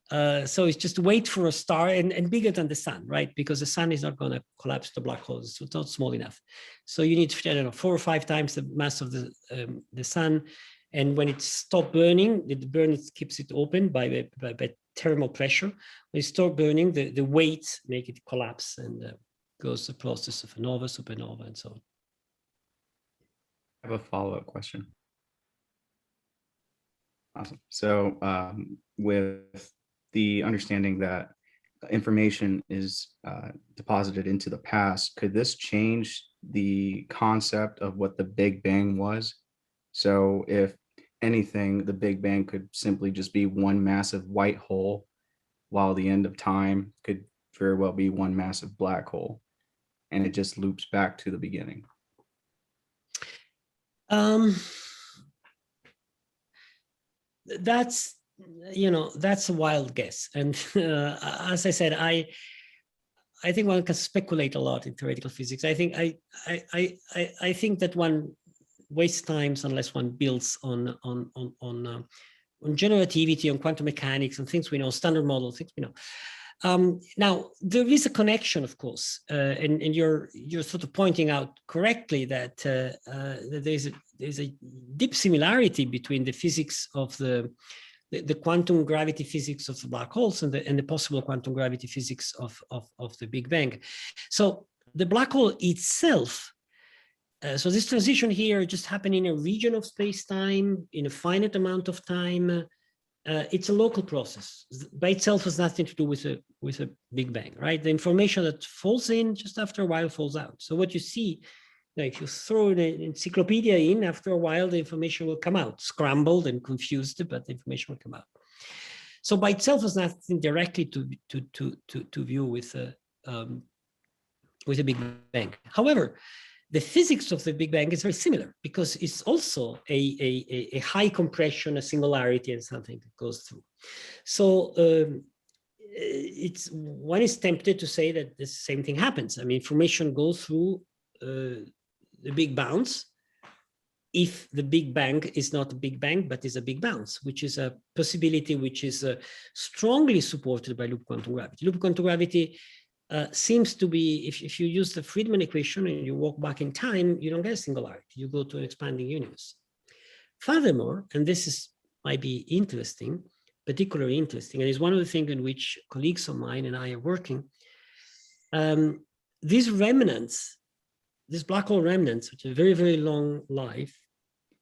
So it's just wait for a star and bigger than the sun, right? Because the sun is not going to collapse the black hole. So it's not small enough. So you need, 4 or 5 times the mass of the sun. And when it stops burning, it keeps it open by thermal pressure. When it stops burning, the weight make it collapse and goes the process of supernova, and so on. I have a follow-up question. Awesome. So with the understanding that information is deposited into the past, could this change the concept of what the Big Bang was? So if anything, the Big Bang could simply just be one massive white hole, while the end of time could very well be one massive black hole, and it just loops back to the beginning. That's a wild guess, and as I said, I think one can speculate a lot in theoretical physics. I think that one wastes times unless one builds on generativity, on quantum mechanics, and things we know, standard model things we know. Now there is a connection, of course, and you're sort of pointing out correctly that there's a deep similarity between the physics of the quantum gravity physics of the black holes and the possible quantum gravity physics of the Big Bang. So the black hole itself. So this transition here just happened in a region of space-time in a finite amount of time. It's a local process. By itself has nothing to do with a Big Bang, right? The information that falls in just after a while falls out. So what you see, if you throw an encyclopedia in, after a while, the information will come out, scrambled and confused, but the information will come out. So by itself has nothing directly to view with a Big Bang. However, the physics of the Big Bang is very similar because it's also a high compression, a singularity, and something that goes through. So one is tempted to say that the same thing happens. I mean, information goes through the big bounce if the Big Bang is not a Big Bang, but is a big bounce, which is a possibility which is strongly supported by loop quantum gravity. Loop quantum gravity seems to be, if you use the Friedman equation and you walk back in time, you don't get a singularity. You go to an expanding universe. Furthermore, and this might be interesting, particularly interesting, and is one of the things in which colleagues of mine and I are working, these remnants, these black hole remnants, which are very, very long life,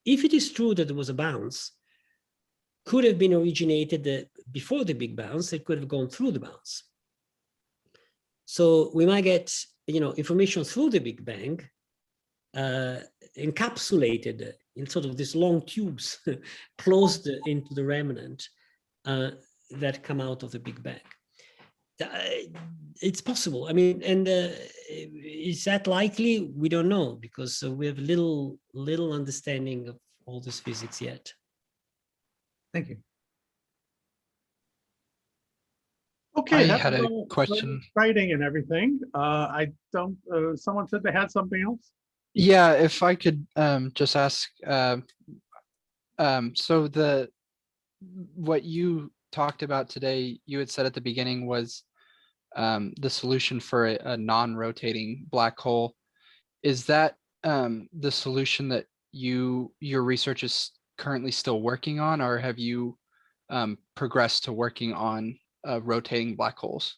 if it is true that there was a bounce, could have been originated before the big bounce, it could have gone through the bounce. So we might get, information through the Big Bang encapsulated in sort of these long tubes closed into the remnant that come out of the Big Bang. It's possible. I mean, and is that likely? We don't know because we have little understanding of all this physics yet. Thank you. Okay, I that's had a all question. Exciting and everything. I don't. Someone said they had something else. Yeah, if I could just ask, so what you talked about today, you had said at the beginning was the solution for a non-rotating black hole. Is that the solution that your research is currently still working on, or have you progressed to working on rotating black holes?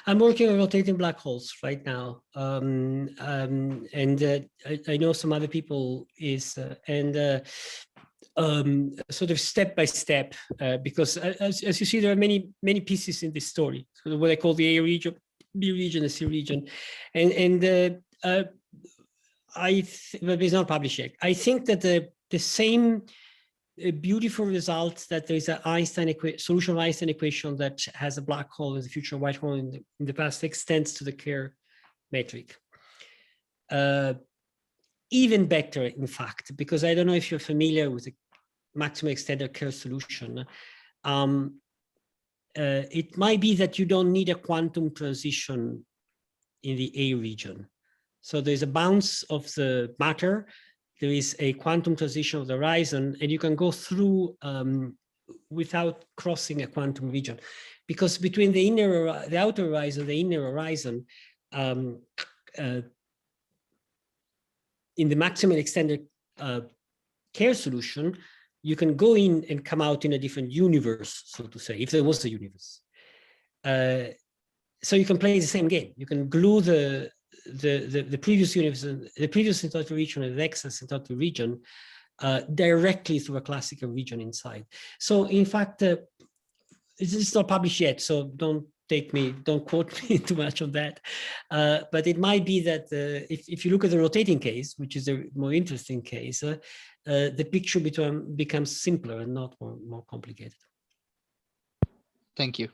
I'm working on rotating black holes right now, and I know some other people sort of step by step, because as you see, there are many pieces in this story. So what I call the A region, B region, the C region, and but it's not published yet. I think that the same beautiful result that there is an solution of Einstein equation that has a black hole in the future, white hole in the past, extends to the Kerr metric. Even better, in fact, because I don't know if you're familiar with the maximum extended Kerr solution. It might be that you don't need a quantum transition in the A region. So there's a bounce of the matter, there is a quantum transition of the horizon, and you can go through without crossing a quantum region, because between the outer horizon, the inner horizon, in the maximum extended Kerr solution, you can go in and come out in a different universe, so to say, if there was a universe. So you can play the same game. You can glue the previous universe, the previous syntactic region and the next syntactic region directly through a classical region inside. So in fact, it's not published yet, so don't quote me too much on that. But it might be that if you look at the rotating case, which is a more interesting case, the picture becomes simpler and not more complicated. Thank you.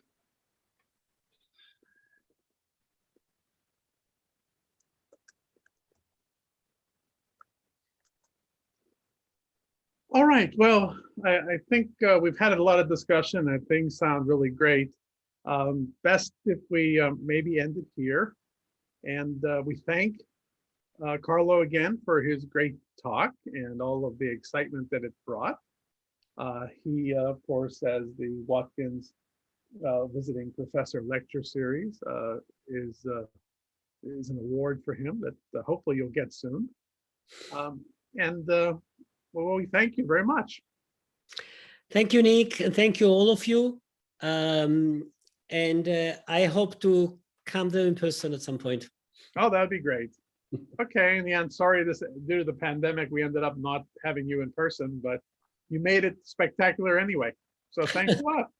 All right. Well, I think we've had a lot of discussion and things sound really great. Best if we maybe end it here. And we thank Carlo again for his great talk and all of the excitement that it brought. He, of course, as the Watkins Visiting Professor Lecture Series is an award for him that hopefully you'll get soon. Well, we thank you very much. Thank you, Nick, and thank you all of you. I hope to come there in person at some point. Oh, that'd be great. Okay, in the end, sorry, due to the pandemic, we ended up not having you in person, but you made it spectacular anyway. So thanks a lot.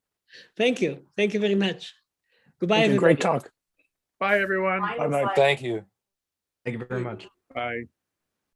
Thank you. Thank you very much. Goodbye, everybody. Great talk. Bye, everyone. Bye-bye. Thank you. Thank you very much. Bye.